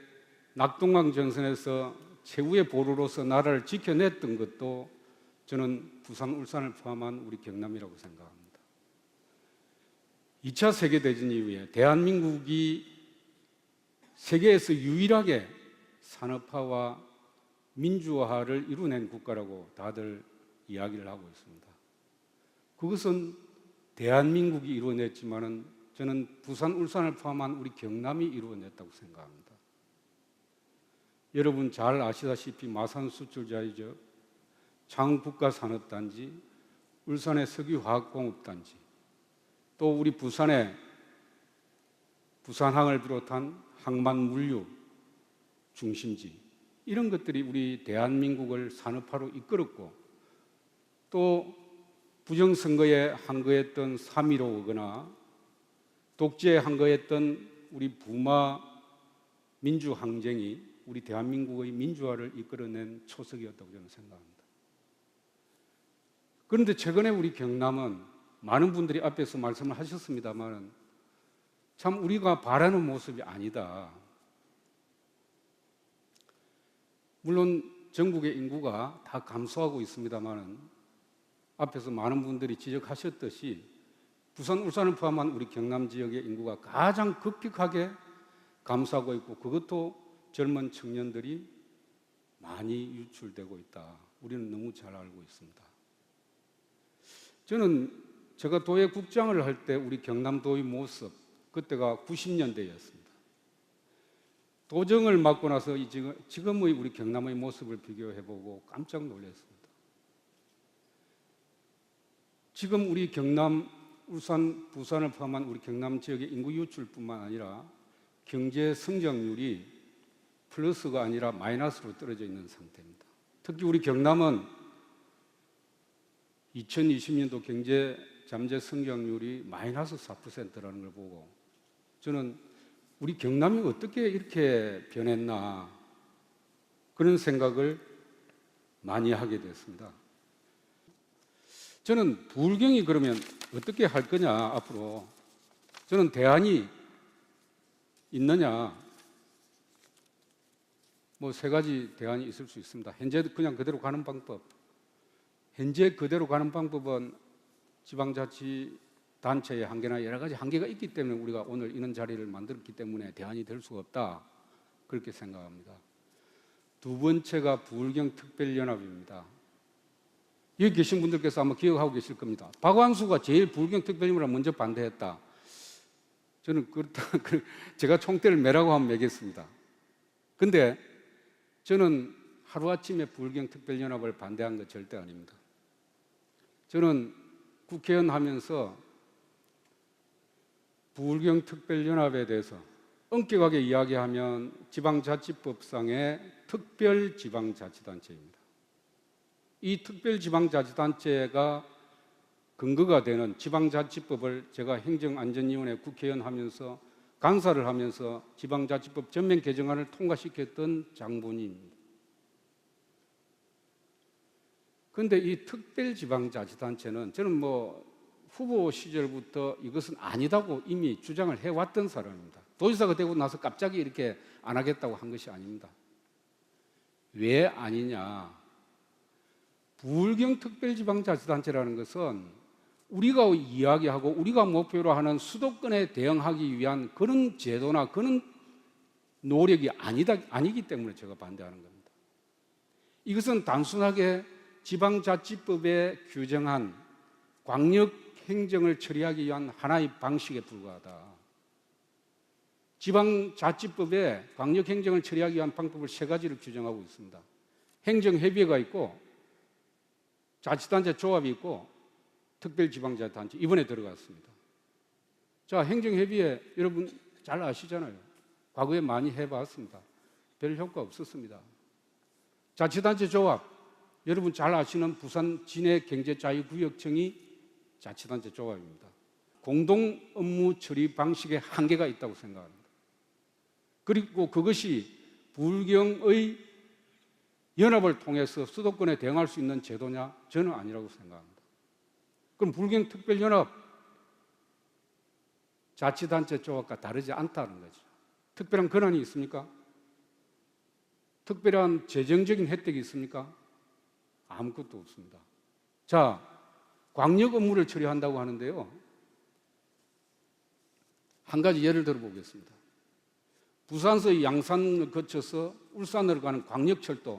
낙동강 전선에서 최후의 보루로서 나라를 지켜냈던 것도 저는 부산, 울산을 포함한 우리 경남이라고 생각합니다. 2차 세계대전 이후에 대한민국이 세계에서 유일하게 산업화와 민주화를 이루어낸 국가라고 다들 이야기를 하고 있습니다. 그것은 대한민국이 이루어냈지만은 저는 부산, 울산을 포함한 우리 경남이 이루어냈다고 생각합니다. 여러분 잘 아시다시피 마산 수출자이죠. 창국가산업단지, 울산의 석유화학공업단지, 또 우리 부산의 부산항을 비롯한 항만물류 중심지 이런 것들이 우리 대한민국을 산업화로 이끌었고 또 부정선거에 항거했던 3.15 오거나 독재에 항거했던 우리 부마 민주항쟁이 우리 대한민국의 민주화를 이끌어낸 초석이었다고 저는 생각합니다. 그런데 최근에 우리 경남은 많은 분들이 앞에서 말씀을 하셨습니다만 참 우리가 바라는 모습이 아니다. 물론 전국의 인구가 다 감소하고 있습니다만 앞에서 많은 분들이 지적하셨듯이 부산, 울산을 포함한 우리 경남 지역의 인구가 가장 급격하게 감소하고 있고 그것도 젊은 청년들이 많이 유출되고 있다. 우리는 너무 잘 알고 있습니다. 저는 제가 도의 국장을 할 때 우리 경남도의 모습 그때가 90년대였습니다. 도정을 맡고 나서 지금의 우리 경남의 모습을 비교해보고 깜짝 놀랐습니다. 지금 우리 경남, 울산, 부산을 포함한 우리 경남 지역의 인구 유출뿐만 아니라 경제 성장률이 플러스가 아니라 마이너스로 떨어져 있는 상태입니다. 특히 우리 경남은 2020년도 경제 잠재 성장률이 마이너스 4%라는 걸 보고 저는 우리 경남이 어떻게 이렇게 변했나 그런 생각을 많이 하게 됐습니다. 저는 부울경이 그러면 어떻게 할 거냐 앞으로 저는 대안이 있느냐 뭐 세 가지 대안이 있을 수 있습니다. 현재 그냥 그대로 가는 방법. 현재 그대로 가는 방법은 지방자치단체의 한계나 여러 가지 한계가 있기 때문에 우리가 오늘 이런 자리를 만들었기 때문에 대안이 될 수가 없다. 그렇게 생각합니다. 두 번째가 부울경 특별연합입니다. 여기 계신 분들께서 아마 기억하고 계실 겁니다. 박완수가 제일 부울경 특별연합을 먼저 반대했다. 저는 그렇다. 제가 총대를 매라고 하면 매겠습니다. 근데 저는 하루아침에 부울경 특별연합을 반대한 것 절대 아닙니다. 저는 국회의원 하면서 부울경 특별연합에 대해서 엄격하게 이야기하면 지방자치법상의 특별지방자치단체입니다. 이 특별지방자치단체가 근거가 되는 지방자치법을 제가 행정안전위원회 국회의원 하면서 간사를 하면서 지방자치법 전면 개정안을 통과시켰던 장본인입니다. 그런데 이 특별지방자치단체는 저는 뭐 후보 시절부터 이것은 아니다고 이미 주장을 해왔던 사람입니다. 도지사가 되고 나서 갑자기 이렇게 안 하겠다고 한 것이 아닙니다. 왜 아니냐? 부울경 특별지방자치단체라는 것은 우리가 이야기하고 우리가 목표로 하는 수도권에 대응하기 위한 그런 제도나 그런 노력이 아니기 때문에 제가 반대하는 겁니다. 이것은 단순하게 지방자치법에 규정한 행정을 처리하기 위한 하나의 방식에 불과하다. 지방자치법에 광역행정을 처리하기 위한 방법을 세 가지를 규정하고 있습니다. 행정협의회가 있고 자치단체 조합이 있고 특별지방자치단체 이번에 들어갔습니다. 자, 행정협의회 여러분 잘 아시잖아요. 과거에 많이 해봤습니다. 별 효과 없었습니다. 자치단체 조합 여러분 잘 아시는 부산 진해경제자유구역청이 자치단체 조합입니다. 공동 업무 처리 방식에 한계가 있다고 생각합니다. 그리고 그것이 불경의 연합을 통해서 수도권에 대응할 수 있는 제도냐? 저는 아니라고 생각합니다. 그럼 불경특별연합 자치단체 조합과 다르지 않다는 거죠. 특별한 권한이 있습니까? 특별한 재정적인 혜택이 있습니까? 아무것도 없습니다. 자, 광역 업무를 처리한다고 하는데요. 한 가지 예를 들어보겠습니다. 부산서 양산을 거쳐서 울산으로 가는 광역철도,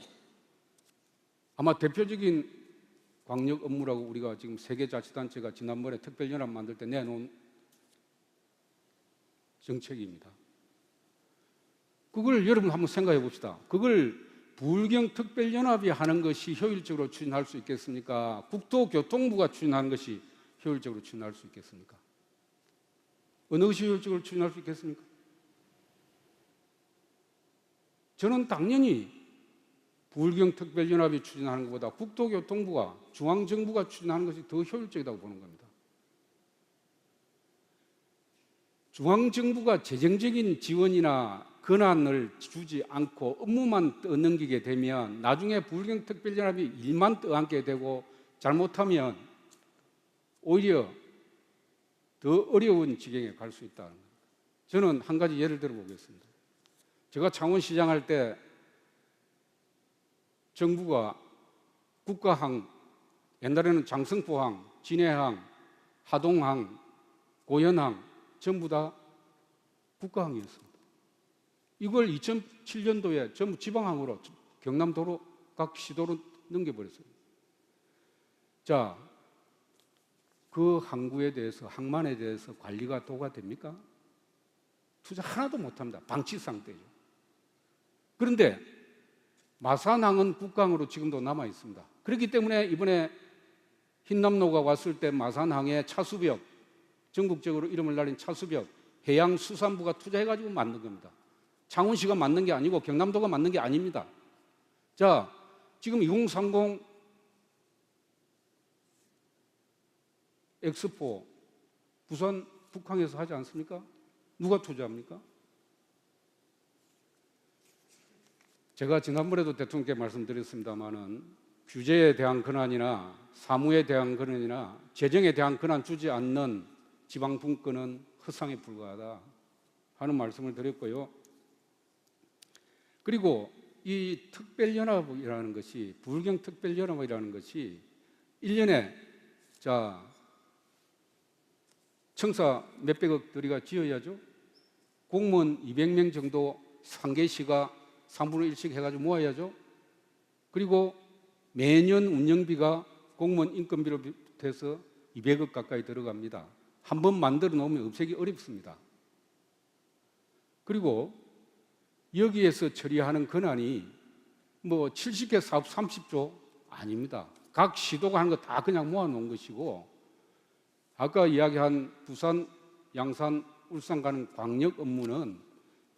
아마 대표적인 광역 업무라고 우리가 지금 세계자치단체가 지난번에 특별연합 만들 때 내놓은 정책입니다. 그걸 여러분 한번 생각해 봅시다. 그걸 불경특별연합이 하는 것이 효율적으로 추진할 수 있겠습니까? 국토교통부가 추진하는 것이 효율적으로 추진할 수 있겠습니까? 어느 것이 효율적으로 추진할 수 있겠습니까? 저는 당연히 불경특별연합이 추진하는 것보다 국토교통부가, 중앙정부가 추진하는 것이 더 효율적이라고 보는 겁니다. 중앙정부가 재정적인 지원이나 권한을 주지 않고 업무만 떠넘기게 되면 나중에 불경특별연합이 일만 떠안게 되고 잘못하면 오히려 더 어려운 지경에 갈 수 있다는 겁니다. 저는 한 가지 예를 들어 보겠습니다. 제가 창원시장 할 때 정부가 국가항, 옛날에는 장성포항, 진해항, 하동항, 고현항 전부 다 국가항이었습니다. 이걸 2007년도에 전부 지방항으로 경남도로 각 시도로 넘겨버렸어요. 자, 그 항구에 대해서, 항만에 대해서 관리가 도가 됩니까? 투자 하나도 못합니다. 방치 상태죠. 그런데 마산항은 국가항으로 지금도 남아 있습니다. 그렇기 때문에 이번에 흰남노가 왔을 때 마산항에 차수벽, 전국적으로 이름을 날린 차수벽, 해양수산부가 투자해가지고 만든 겁니다. 창원시가 만든 게 아니고 경남도가 만든 게 아닙니다. 자, 지금 2030 엑스포 부산 북항에서 하지 않습니까? 누가 투자합니까? 제가 지난번에도 대통령께 말씀드렸습니다마는 규제에 대한 권한이나 사무에 대한 권한이나 재정에 대한 권한 주지 않는 지방분권은 허상에 불과하다 하는 말씀을 드렸고요. 그리고 이 특별연합이라는 것이, 불경특별연합이라는 것이 1년에 자 청사 몇백억 들이가 지어야죠. 공무원 200명 정도 상계시가 3분의 1씩 해가지고 모아야죠. 그리고 매년 운영비가 공무원 인건비로 비롯해서 200억 가까이 들어갑니다. 한 번 만들어 놓으면 없애기 어렵습니다. 그리고 여기에서 처리하는 권한이 뭐 70개 사업 30조 아닙니다. 각 시도가 하는 거 다 그냥 모아놓은 것이고, 아까 이야기한 부산, 양산, 울산 가는 광역 업무는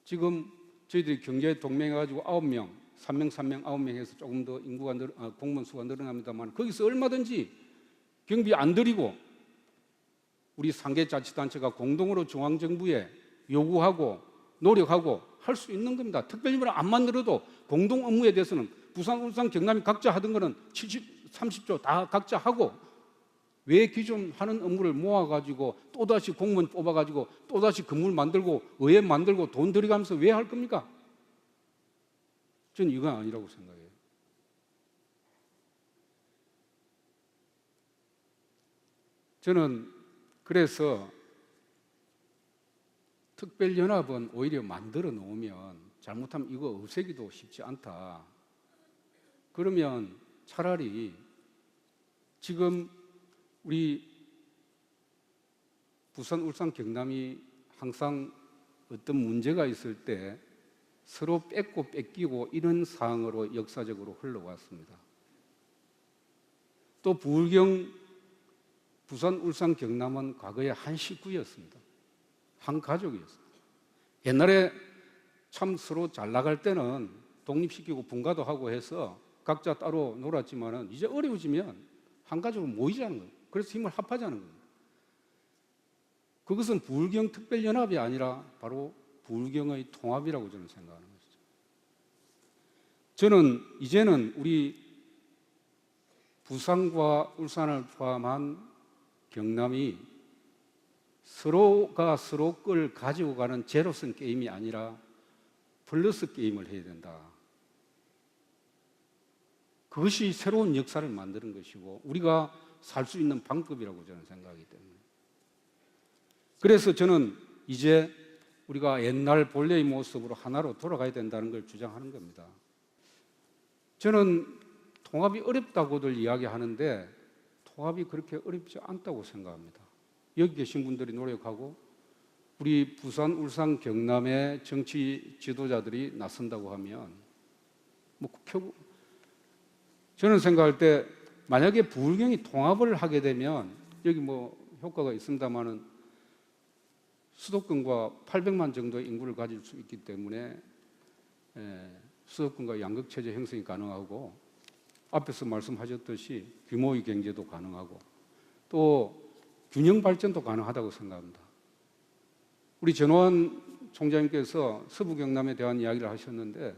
지금 저희들이 경제 동맹해가지고 9명, 3명, 9명 해서 조금 더 인구가 공무원 수가 늘어납니다만 거기서 얼마든지 경비 안 들이고 우리 상계자치단체가 공동으로 중앙정부에 요구하고 노력하고 할 수 있는 겁니다. 특별임을 안 만들어도 공동 업무에 대해서는 부산, 울산, 경남이 각자 하던 거는 70, 30조 다 각자 하고, 왜 기존 하는 업무를 모아가지고 또다시 공무원 뽑아가지고 또다시 건물 만들고 의회 만들고 돈 들여가면서 왜 할 겁니까? 저는 이건 아니라고 생각해요. 저는 그래서 특별연합은 오히려 만들어 놓으면 잘못하면 이거 없애기도 쉽지 않다. 그러면 차라리 지금 우리 부산, 울산, 경남이 항상 어떤 문제가 있을 때 서로 뺏고 뺏기고 이런 상황으로 역사적으로 흘러왔습니다. 또 부울경, 부산, 울산, 경남은 과거에 한 식구였습니다. 한 가족이었습니다. 옛날에 참 서로 잘 나갈 때는 독립시키고 분가도 하고 해서 각자 따로 놀았지만은 이제 어려워지면 한 가족으로 모이자는 거예요. 그래서 힘을 합하자는 겁니다. 그것은 부울경 특별연합이 아니라 바로 부울경의 통합이라고 저는 생각하는 것이죠. 저는 이제는 우리 부산과 울산을 포함한 경남이 서로가 서로 걸 가지고 가는 제로섬 게임이 아니라 플러스 게임을 해야 된다. 그것이 새로운 역사를 만드는 것이고 우리가 살 수 있는 방법이라고 저는 생각하기 때문에, 그래서 저는 이제 우리가 옛날 본래의 모습으로 하나로 돌아가야 된다는 걸 주장하는 겁니다. 저는 통합이 어렵다고들 이야기하는데 통합이 그렇게 어렵지 않다고 생각합니다. 여기 계신 분들이 노력하고 우리 부산, 울산, 경남의 정치 지도자들이 나선다고 하면 저는 생각할 때 만약에 부울경이 통합을 하게 되면 여기 효과가 있습니다만은 수도권과 800만 정도의 인구를 가질 수 있기 때문에 수도권과 양극체제 형성이 가능하고 앞에서 말씀하셨듯이 규모의 경제도 가능하고 또 균형 발전도 가능하다고 생각합니다. 우리 전호환 총장님께서 서부 경남에 대한 이야기를 하셨는데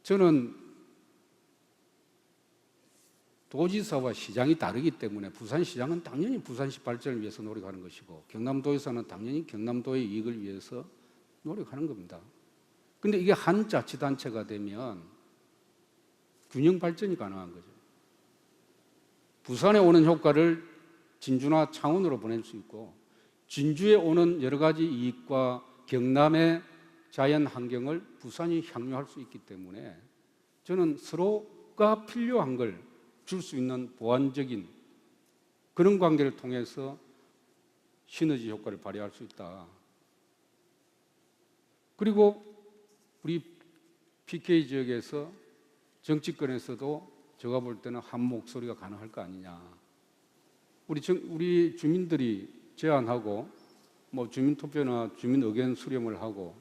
저는 도지사와 시장이 다르기 때문에 부산시장은 당연히 부산시 발전을 위해서 노력하는 것이고 경남도에서는 당연히 경남도의 이익을 위해서 노력하는 겁니다. 그런데 이게 한 자치단체가 되면 균형 발전이 가능한 거죠. 부산에 오는 효과를 진주나 창원으로 보낼 수 있고 진주에 오는 여러 가지 이익과 경남의 자연 환경을 부산이 향유할 수 있기 때문에 저는 서로가 필요한 걸 줄 수 있는 보완적인 그런 관계를 통해서 시너지 효과를 발휘할 수 있다. 그리고 우리 PK 지역에서 정치권에서도 제가 볼 때는 한 목소리가 가능할 거 아니냐. 우리 주민들이 제안하고 주민투표나 주민 의견 수렴을 하고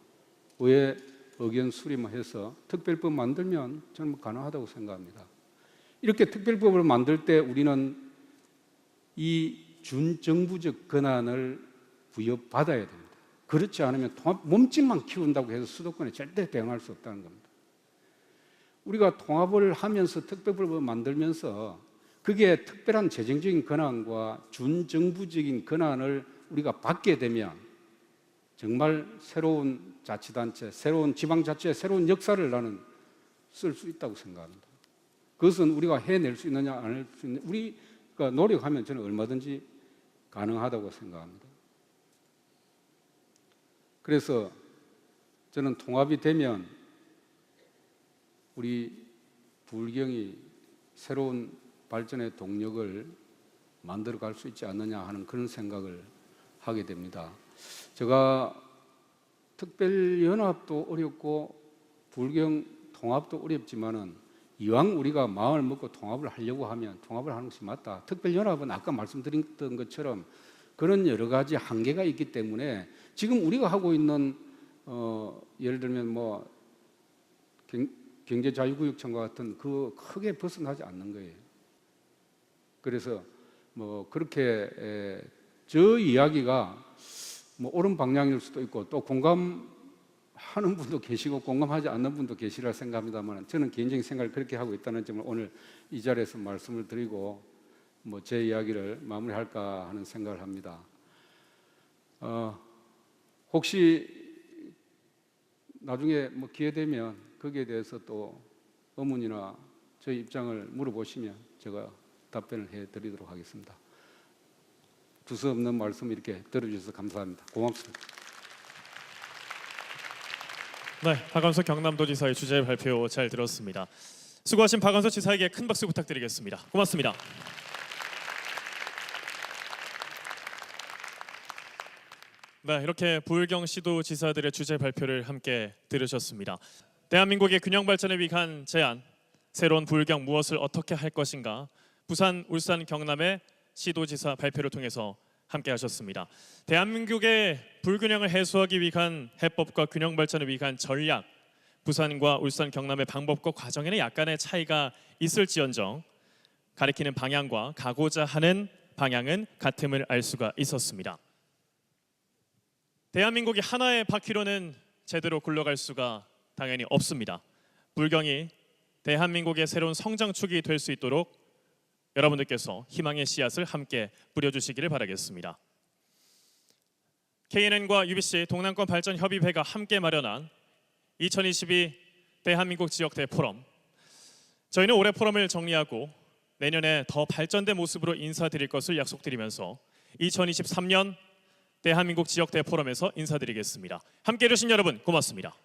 의회 의견 수렴을 해서 특별법 만들면 저는 가능하다고 생각합니다. 이렇게 특별법을 만들 때 우리는 이 준정부적 권한을 부여받아야 됩니다. 그렇지 않으면 몸집만 키운다고 해서 수도권에 절대 대응할 수 없다는 겁니다. 우리가 통합을 하면서 특별법을 만들면서 그게 특별한 재정적인 권한과 준정부적인 권한을 우리가 받게 되면 정말 새로운 자치단체, 새로운 지방자치의 새로운 역사를 나는 쓸 수 있다고 생각합니다. 그것은 우리가 해낼 수 있느냐 안 할 수 있느냐 우리가 노력하면 저는 얼마든지 가능하다고 생각합니다. 그래서 저는 통합이 되면 우리 부울경이 새로운 발전의 동력을 만들어갈 수 있지 않느냐 하는 그런 생각을 하게 됩니다. 제가 특별연합도 어렵고 부울경 통합도 어렵지만은 이왕 우리가 마음을 먹고 통합을 하려고 하면 통합을 하는 것이 맞다. 특별연합은 아까 말씀드렸던 것처럼 그런 여러 가지 한계가 있기 때문에 지금 우리가 하고 있는 예를 들면 경제자유구역청과 같은 그 크게 벗어나지 않는 거예요. 그래서 그렇게 저 이야기가 옳은 방향일 수도 있고 또 공감하는 분도 계시고 공감하지 않는 분도 계시리라 생각합니다만 저는 개인적인 생각을 그렇게 하고 있다는 점을 오늘 이 자리에서 말씀을 드리고 제 이야기를 마무리할까 하는 생각을 합니다. 혹시 나중에 기회 되면 거기에 대해서 또 의문이나 저희 입장을 물어보시면 제가 답변을 해드리도록 하겠습니다. 두서없는 말씀 이렇게 들어주셔서 감사합니다. 고맙습니다. 네, 박완석 경남도지사의 주제 발표 잘 들었습니다. 수고하신 박완석 지사에게 큰 박수 부탁드리겠습니다. 고맙습니다. 네, 이렇게 부울경 시도지사들의 주제 발표를 함께 들으셨습니다. 대한민국의 균형 발전에 위한 제안, 새로운 부울경 무엇을 어떻게 할 것인가, 부산, 울산, 경남의 시도지사 발표를 통해서 함께 하셨습니다. 대한민국의 불균형을 해소하기 위한 해법과 균형 발전을 위한 전략, 부산과 울산, 경남의 방법과 과정에는 약간의 차이가 있을지언정 가리키는 방향과 가고자 하는 방향은 같음을 알 수가 있었습니다. 대한민국이 하나의 바퀴로는 제대로 굴러갈 수가 당연히 없습니다. 불경이 대한민국의 새로운 성장축이 될 수 있도록 여러분들께서 희망의 씨앗을 함께 뿌려주시기를 바라겠습니다. KNN과 UBC 동남권 발전 협의회가 함께 마련한 2022 대한민국 지역 대포럼, 저희는 올해 포럼을 정리하고 내년에 더 발전된 모습으로 인사드릴 것을 약속드리면서 2023년 대한민국 지역 대포럼에서 인사드리겠습니다. 함께해 주신 여러분 고맙습니다.